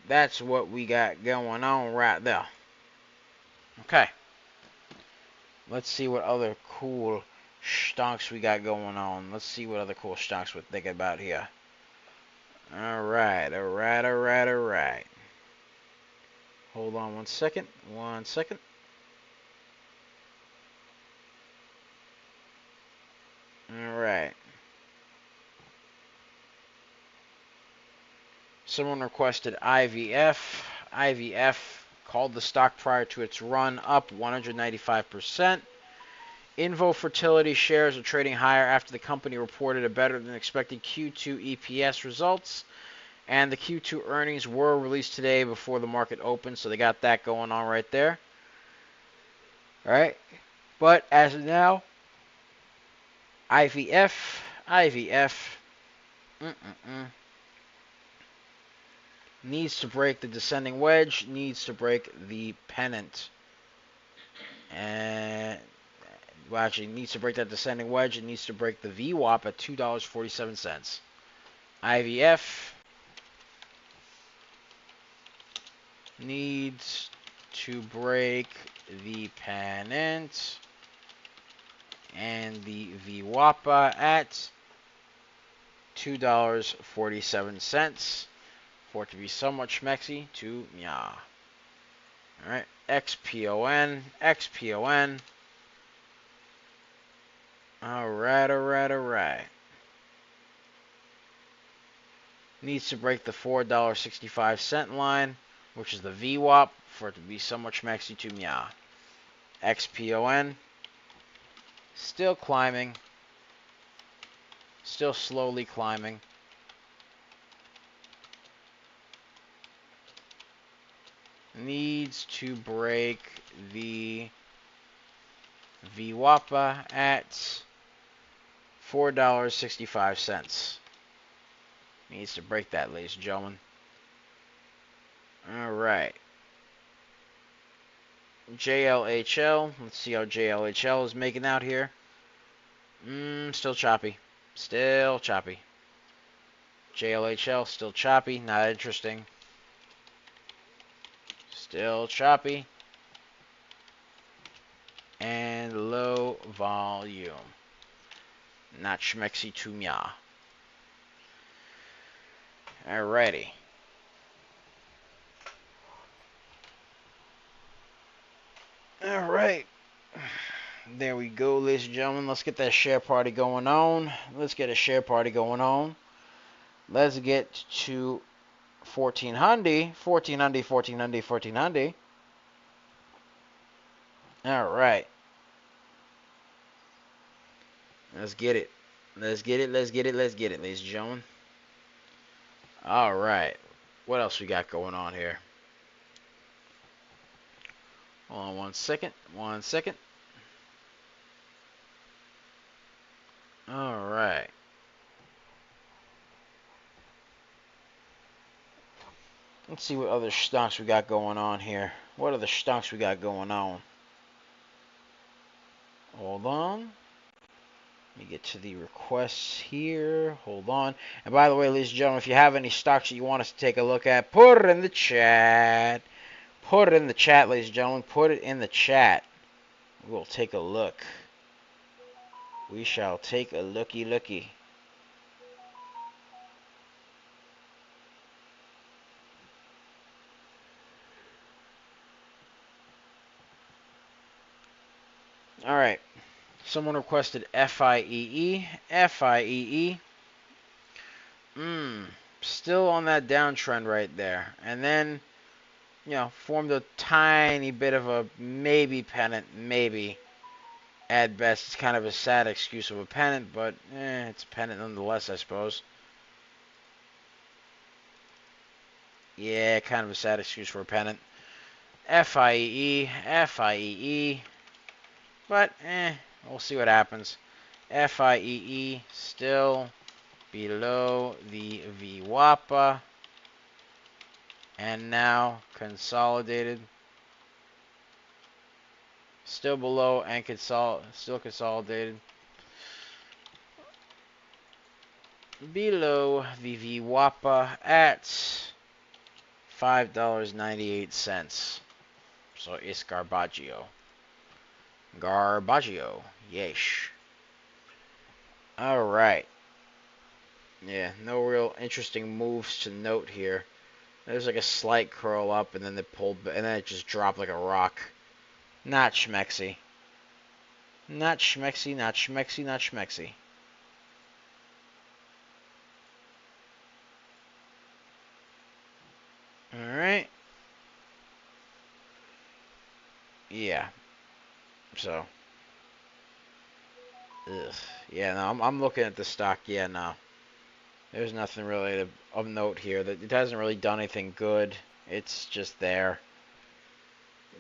that's what we got going on right there. Okay. Let's see what other cool stonks we got going on. Let's see what other cool stonks we're thinking about here. Alright, alright, alright, alright. Hold on 1 second. 1 second. Alright. Someone requested IVF. IVF called the stock prior to its run up 195%. Invo Fertility shares are trading higher after the company reported a better than expected Q2 EPS results. And the Q2 earnings were released today before the market opened, so they got that going on right there. All right. But as of now, IVF needs to break the descending wedge, needs to break the pennant. And well, actually, needs to break that descending wedge. It needs to break the VWAP at $2.47. IVF needs to break the pennant and the VWAP at $2.47 for it to be somewhat schmexy to meow. Alright, XPON. Alright. Needs to break the $4.65 line, which is the VWAP, for it to be somewhat schmexy to meow. XPON. Still climbing. Still slowly climbing. Needs to break the VWAPA at $4.65. Needs to break that, ladies and gentlemen. All right. JLHL. Let's see how JLHL is making out here. Still choppy. Still choppy. JLHL, still choppy. Not interesting. Still choppy. And low volume. Not schmexy to me. Alrighty. Alright. There we go, ladies and gentlemen. Let's get that share party going on. Let's get a share party going on. Let's get to 1400. 1400, 1400, 1400. Alright. Let's get it. Let's get it, let's get it, let's get it, ladies and gentlemen. Alright. What else we got going on here? Hold on 1 second. 1 second. Alright. Let's see what other stocks we got going on here. What other stocks we got going on? Hold on. Let me get to the requests here. Hold on. And by the way, ladies and gentlemen, if you have any stocks that you want us to take a look at, put it in the chat. Put it in the chat, ladies and gentlemen. Put it in the chat. We'll take a look. We shall take a looky. Alright. Someone requested FIEE. FIEE. Still on that downtrend right there. And then, you know, formed a tiny bit of a maybe pennant. Maybe. At best, it's kind of a sad excuse of a pennant, but it's a pennant nonetheless, I suppose. Yeah, kind of a sad excuse for a pennant. FIEE, FIEE. But, we'll see what happens. FIEE still below the VWAPA. And now consolidated. Still below and still consolidated. Below the VWAPA at $5.98. So it's Garbaggio. Garbaggio. Yeesh. Alright. Yeah, no real interesting moves to note here. There's like a slight curl up and then they pulled, and then it just dropped like a rock. Not schmexy. Not schmexy, not schmexy, not schmexy. Alright. Yeah. So. Ugh. Yeah, no, I'm looking at the stock. Yeah, no. There's nothing really of note here. That it hasn't really done anything good. It's just there.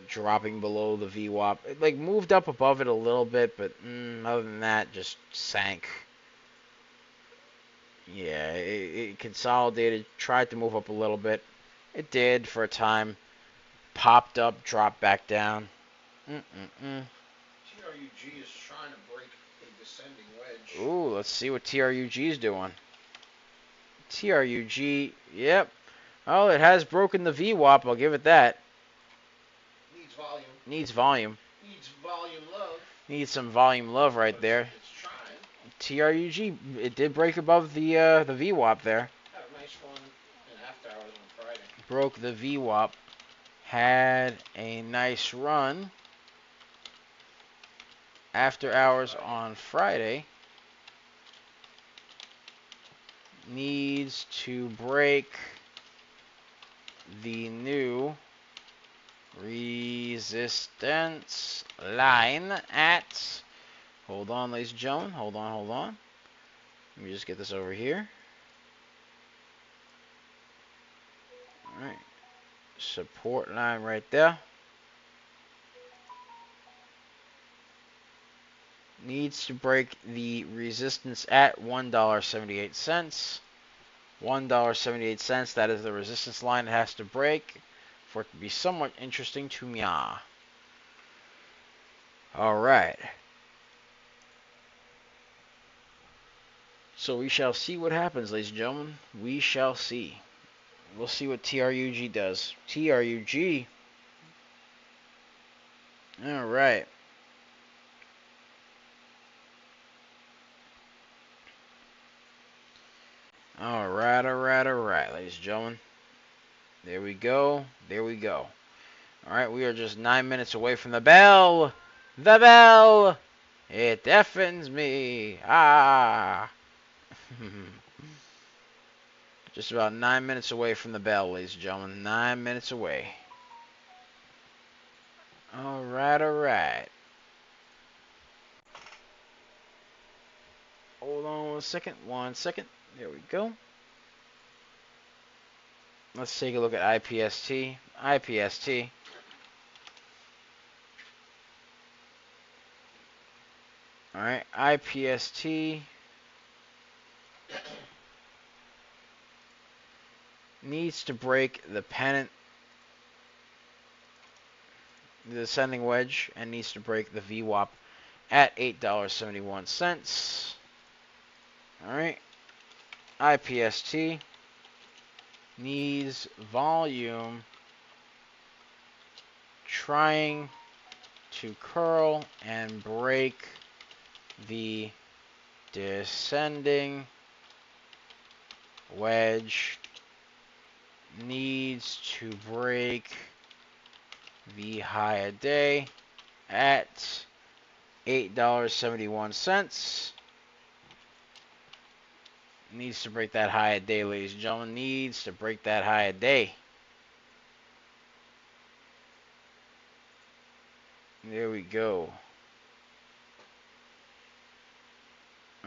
Dropping below the VWAP. It like moved up above it a little bit, but other than that, just sank. Yeah, it consolidated, tried to move up a little bit. It did for a time. Popped up, dropped back down. TRUG is trying to break a descending wedge. Ooh, let's see what TRUG is doing. TRUG, yep. Oh, it has broken the VWAP, I'll give it that. Needs volume. Needs volume. Needs volume love. Needs some volume love right there. It's trying. TRUG, it did break above the VWAP there. Had a nice run in after hours on Friday. Broke the VWAP. Had a nice run after hours on Friday. Needs to break the new resistance line at Hold on, ladies and gentlemen. Hold on, hold on. Let me just get this over here. Alright. Support line right there. Needs to break the resistance at $1.78. $1.78. That is the resistance line it has to break for it to be somewhat interesting to me. Alright. So we shall see what happens, ladies and gentlemen. We shall see. We'll see what TRUG does. TRUG. Alright. Alright, ladies and gentlemen. There we go. There we go. Alright, we are just 9 minutes away from the bell. The bell! It deafens me. Ah! Just about 9 minutes away from the bell, ladies and gentlemen. 9 minutes away. Alright. Hold on 1 second. There we go. Let's take a look at IPST. IPST. Alright, IPST needs to break the pennant, the descending wedge, and needs to break the VWAP at $8.71. Alright, IPST needs volume trying to curl and break the descending wedge, needs to break the high a day at $8.71. Needs to break that high a day, ladies and gentlemen. Needs to break that high a day. There we go.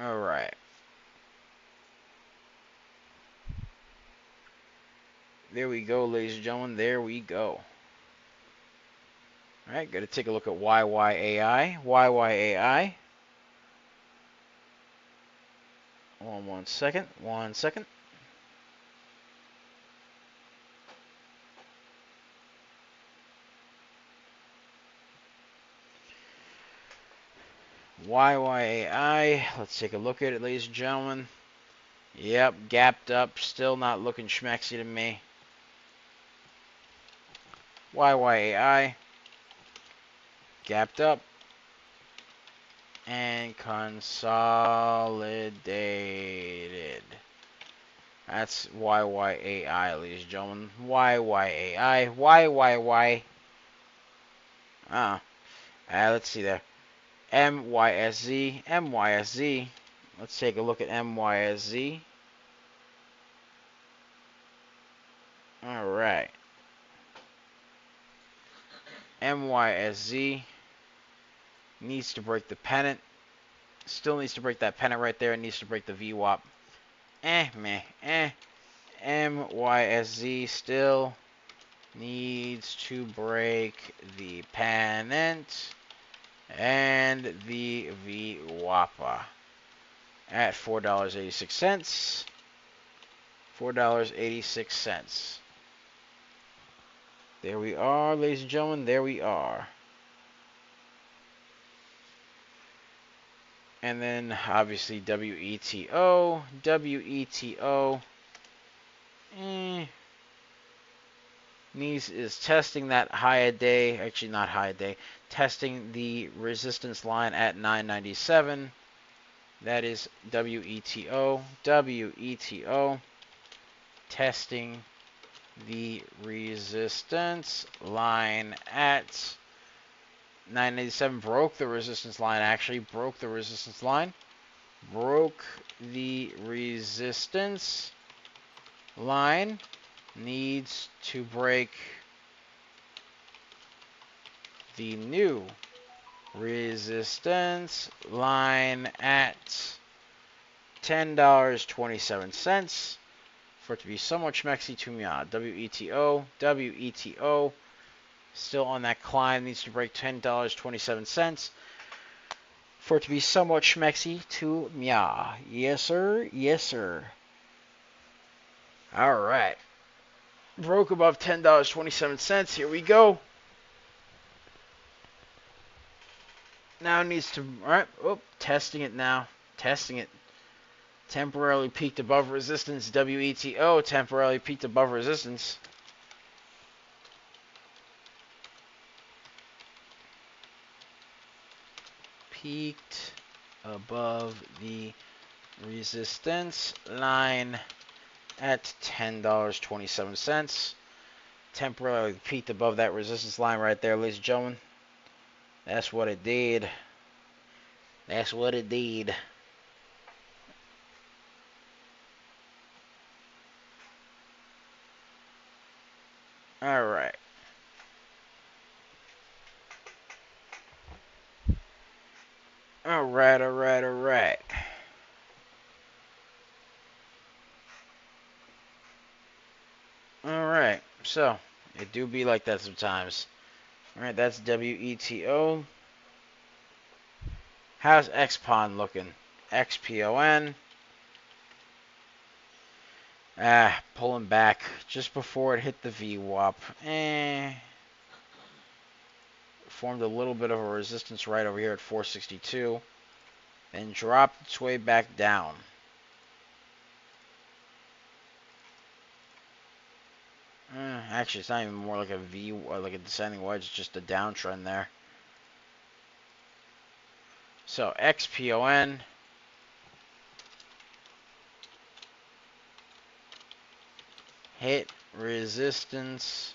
Alright. There we go, ladies and gentlemen. There we go. Alright, gotta take a look at YYAI. YYAI. One second. 1 second. YYAI. Let's take a look at it, ladies and gentlemen. Yep, gapped up. Still not looking schmexy to me. YYAI. Gapped up. And consolidated. That's YYAI, ladies and gentlemen. YYAI. YYY. Let's see there. MYSZ. MYSZ. Let's take a look at MYSZ. Alright. MYSZ needs to break the pennant. Still needs to break that pennant right there. It needs to break the VWAP. MYSZ still needs to break the pennant and the VWAP at $4.86. $4.86. There we are, ladies and gentlemen. There we are. And then, obviously, WETO. WETO. Is testing that high a day. Actually, not high a day. Testing the resistance line at 997. That is WETO. WETO. Testing the resistance line at 987. Broke the resistance line, actually. Broke the resistance line. Broke the resistance line. Needs to break the new resistance line at $10.27 for it to be somewhat schmexy to me. WETO, WETO, still on that climb, needs to break $10.27 for it to be somewhat schmexy to me. Yes, sir. Yes, sir. All right. Broke above $10.27. Here we go. Now it needs to, all right, oh, testing it now. Testing it. Temporarily peaked above resistance. WETO, temporarily peaked above resistance. Peaked above the resistance line at $10.27. Temporarily peaked above that resistance line right there, ladies and gentlemen. That's what it did. That's what it did. All right. All right, all right, all right. All right. So, it do be like that sometimes. All right, that's WETO. How's XPON looking? XPON. Pulling back just before it hit the VWAP. Formed a little bit of a resistance right over here at 462. Then dropped its way back down. Actually, it's not even more like a V or like a descending wedge. It's just a downtrend there. So XPON. Hit resistance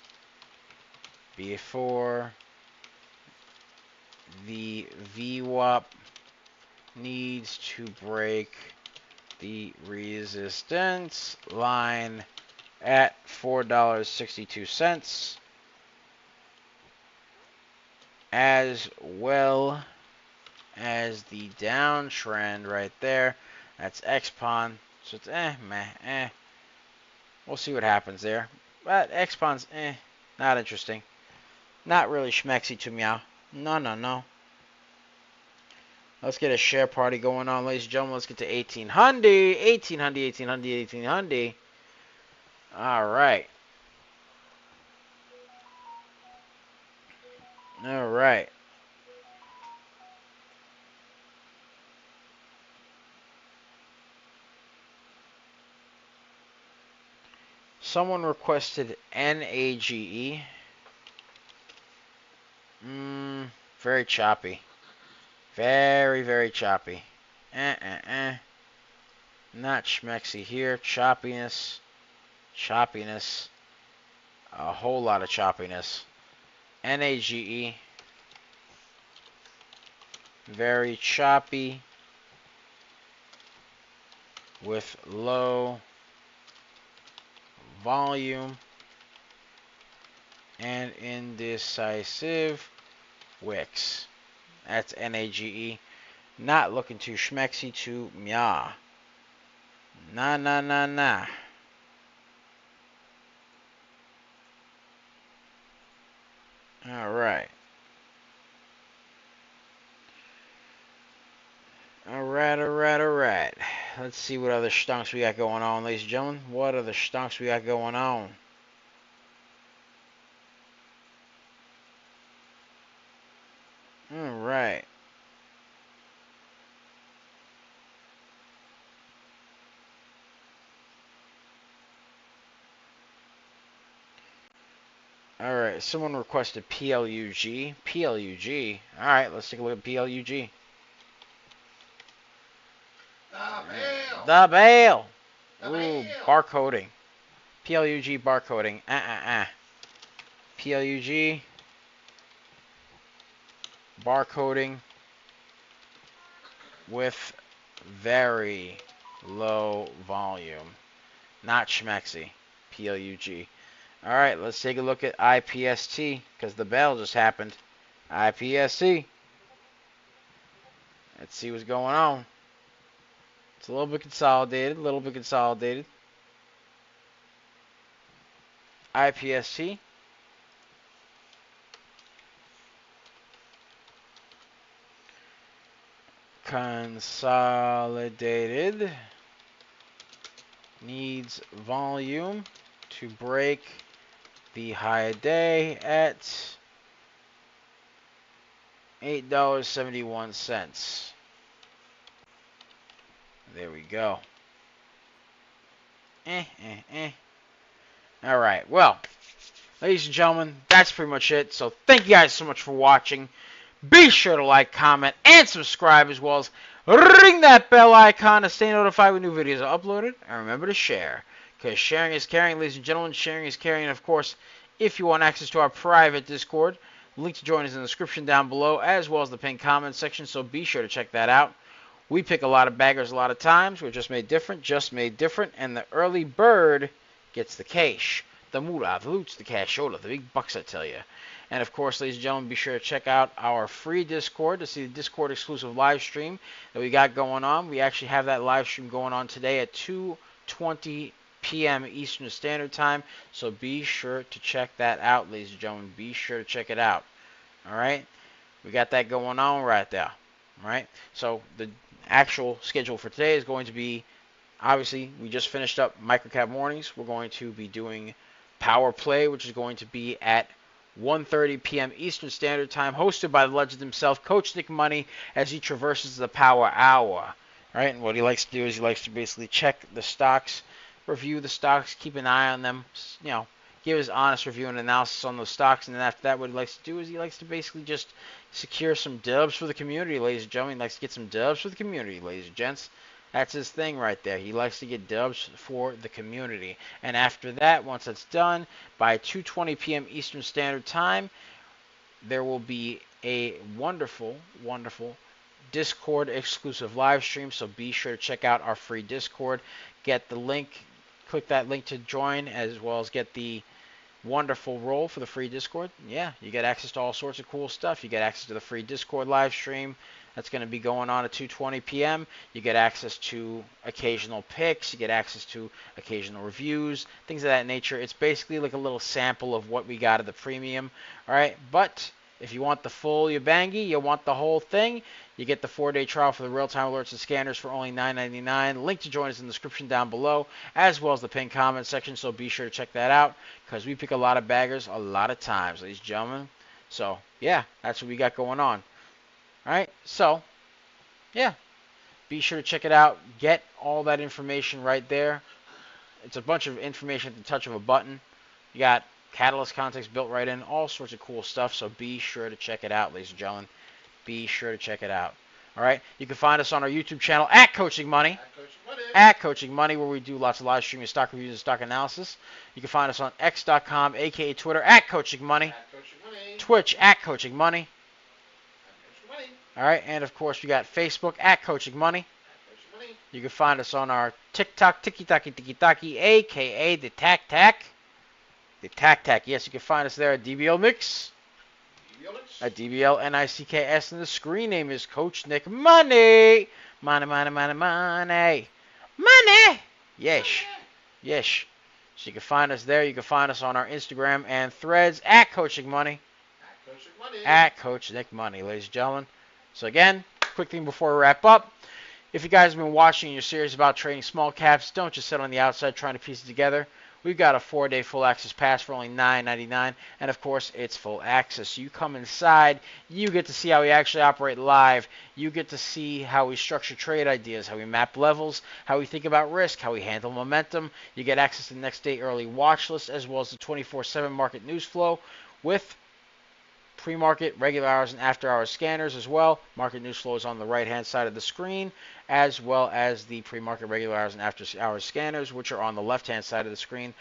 before the VWAP needs to break the resistance line at $4.62, as well as the downtrend right there. That's XPON. So it's meh. We'll see what happens there. But XPON's not interesting. Not really schmexy to meow. No. Let's get a share party going on, ladies and gentlemen. Let's get to 1800. 1800. All right. All right. Someone requested NAGE. Very choppy. Very choppy. Not schmexy here. Choppiness. A whole lot of choppiness. NAGE. Very choppy. With low volume and indecisive wicks. That's NAGE. Not looking too schmexy to meow. Nah. All right. Let's see what other stunks we got going on, ladies and gentlemen. What other stunks we got going on? All right. All right. Someone requested PLUG. PLUG. All right. Let's take a look at PLUG. The bail. Ooh, barcoding. PLUG barcoding. PLUG barcoding with very low volume. Not schmexy. PLUG. All right, let's take a look at IPST because the bell just happened. IPST. Let's see what's going on. It's a little bit consolidated, a little bit consolidated. IPST. Consolidated. Needs volume to break the high day at $8.71. There we go. All right. Well, ladies and gentlemen, that's pretty much it. So thank you guys so much for watching. Be sure to like, comment, and subscribe, as well as ring that bell icon to stay notified when new videos are uploaded. And remember to share, because sharing is caring, ladies and gentlemen. Sharing is caring. And of course, if you want access to our private Discord, link to join is in the description down below, as well as the pinned comment section. So be sure to check that out. We pick a lot of baggers a lot of times. We're just made different, and the early bird gets the cash, the moolah, the loots, the cashola, the big bucks, I tell you. And of course, ladies and gentlemen, be sure to check out our free Discord to see the Discord exclusive live stream that we got going on. We actually have that live stream going on today at 2:20 p.m. Eastern Standard Time. So be sure to check that out, ladies and gentlemen. Be sure to check it out. All right? We got that going on right there. All right? So the actual schedule for today is going to be, obviously, we just finished up Microcap Mornings. We're going to be doing Power Play, which is going to be at 1:30 p.m. Eastern Standard Time, hosted by the legend himself, Coach Nick Money, as he traverses the Power Hour. Right, and what he likes to do is he likes to basically check the stocks, review the stocks, keep an eye on them, you know, give his honest review and analysis on those stocks, and then after that, what he likes to do is he likes to basically just secure some dubs for the community, ladies and gentlemen. He likes to get some dubs for the community, ladies and gents. That's his thing right there. He likes to get dubs for the community. And after that, once that's done, by 2:20 p.m. Eastern Standard Time, there will be a wonderful, wonderful Discord exclusive live stream. So be sure to check out our free Discord. Get the link, click that link to join, as well as get the wonderful role for the free Discord. Yeah, you get access to all sorts of cool stuff. You get access to the free Discord live stream. That's going to be going on at 2:20 p.m. You get access to occasional picks. You get access to occasional reviews, things of that nature. It's basically like a little sample of what we got at the premium. All right, but if you want the full Ubangi, you want the whole thing, you get the 4-day trial for the real-time alerts and scanners for only $9.99. Link to join us in the description down below, as well as the pinned comment section, so be sure to check that out, because we pick a lot of baggers a lot of times, ladies and gentlemen. So, yeah, that's what we got going on. Alright, so, yeah, be sure to check it out. Get all that information right there. It's a bunch of information at the touch of a button. You got Catalyst context built right in, all sorts of cool stuff, so be sure to check it out, ladies and gentlemen. Be sure to check it out. Alright, you can find us on our YouTube channel at CoachNickMoney. At CoachNickMoney, where we do lots of live streaming, stock reviews, and stock analysis. You can find us on X.com, aka Twitter, at CoachNickMoney. Twitch, at CoachNickMoney. Alright, and of course we got Facebook at CoachNickMoney. You can find us on our TikTok, Tiki-Taki, aka the Tac Tac. The Tac Tac, yes, you can find us there at DBL Mix. At DBL NICKS, and the screen name is Coach Nick Money. Money, money, money, money. Money! Yes. Yes. So you can find us there. You can find us on our Instagram and Threads at Coach Nick Money. At Coach Nick Money, ladies and gentlemen. So again, quick thing before we wrap up. If you guys have been watching and you're serious about trading small caps, don't just sit on the outside trying to piece it together. We've got a 4-day full access pass for only $9.99, and of course, it's full access. So you come inside, you get to see how we actually operate live. You get to see how we structure trade ideas, how we map levels, how we think about risk, how we handle momentum. You get access to the next day early watch list, as well as the 24/7 market news flow with pre-market, regular hours, and after-hours scanners as well. Market news flow is on the right-hand side of the screen, as well as the pre-market, regular hours, and after-hours scanners, which are on the left-hand side of the screen,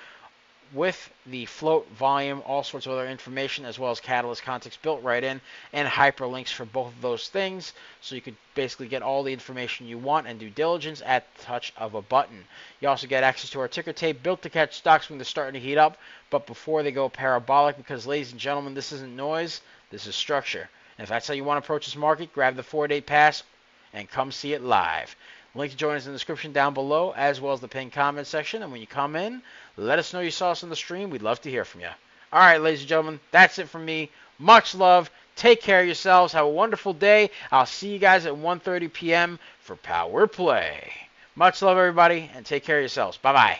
with the float, volume, all sorts of other information, as well as Catalyst context built right in, and hyperlinks for both of those things, so you could basically get all the information you want and due diligence at the touch of a button. You also get access to our ticker tape, built to catch stocks when they're starting to heat up, but before they go parabolic, because, ladies and gentlemen, this isn't noise, this is structure. And if that's how you want to approach this market, grab the 4-day pass, and come see it live. Link to join us in the description down below, as well as the pinned comment section. And when you come in, let us know you saw us on the stream. We'd love to hear from you. All right, ladies and gentlemen, that's it from me. Much love. Take care of yourselves. Have a wonderful day. I'll see you guys at 1:30 p.m. for Power Play. Much love, everybody, and take care of yourselves. Bye-bye.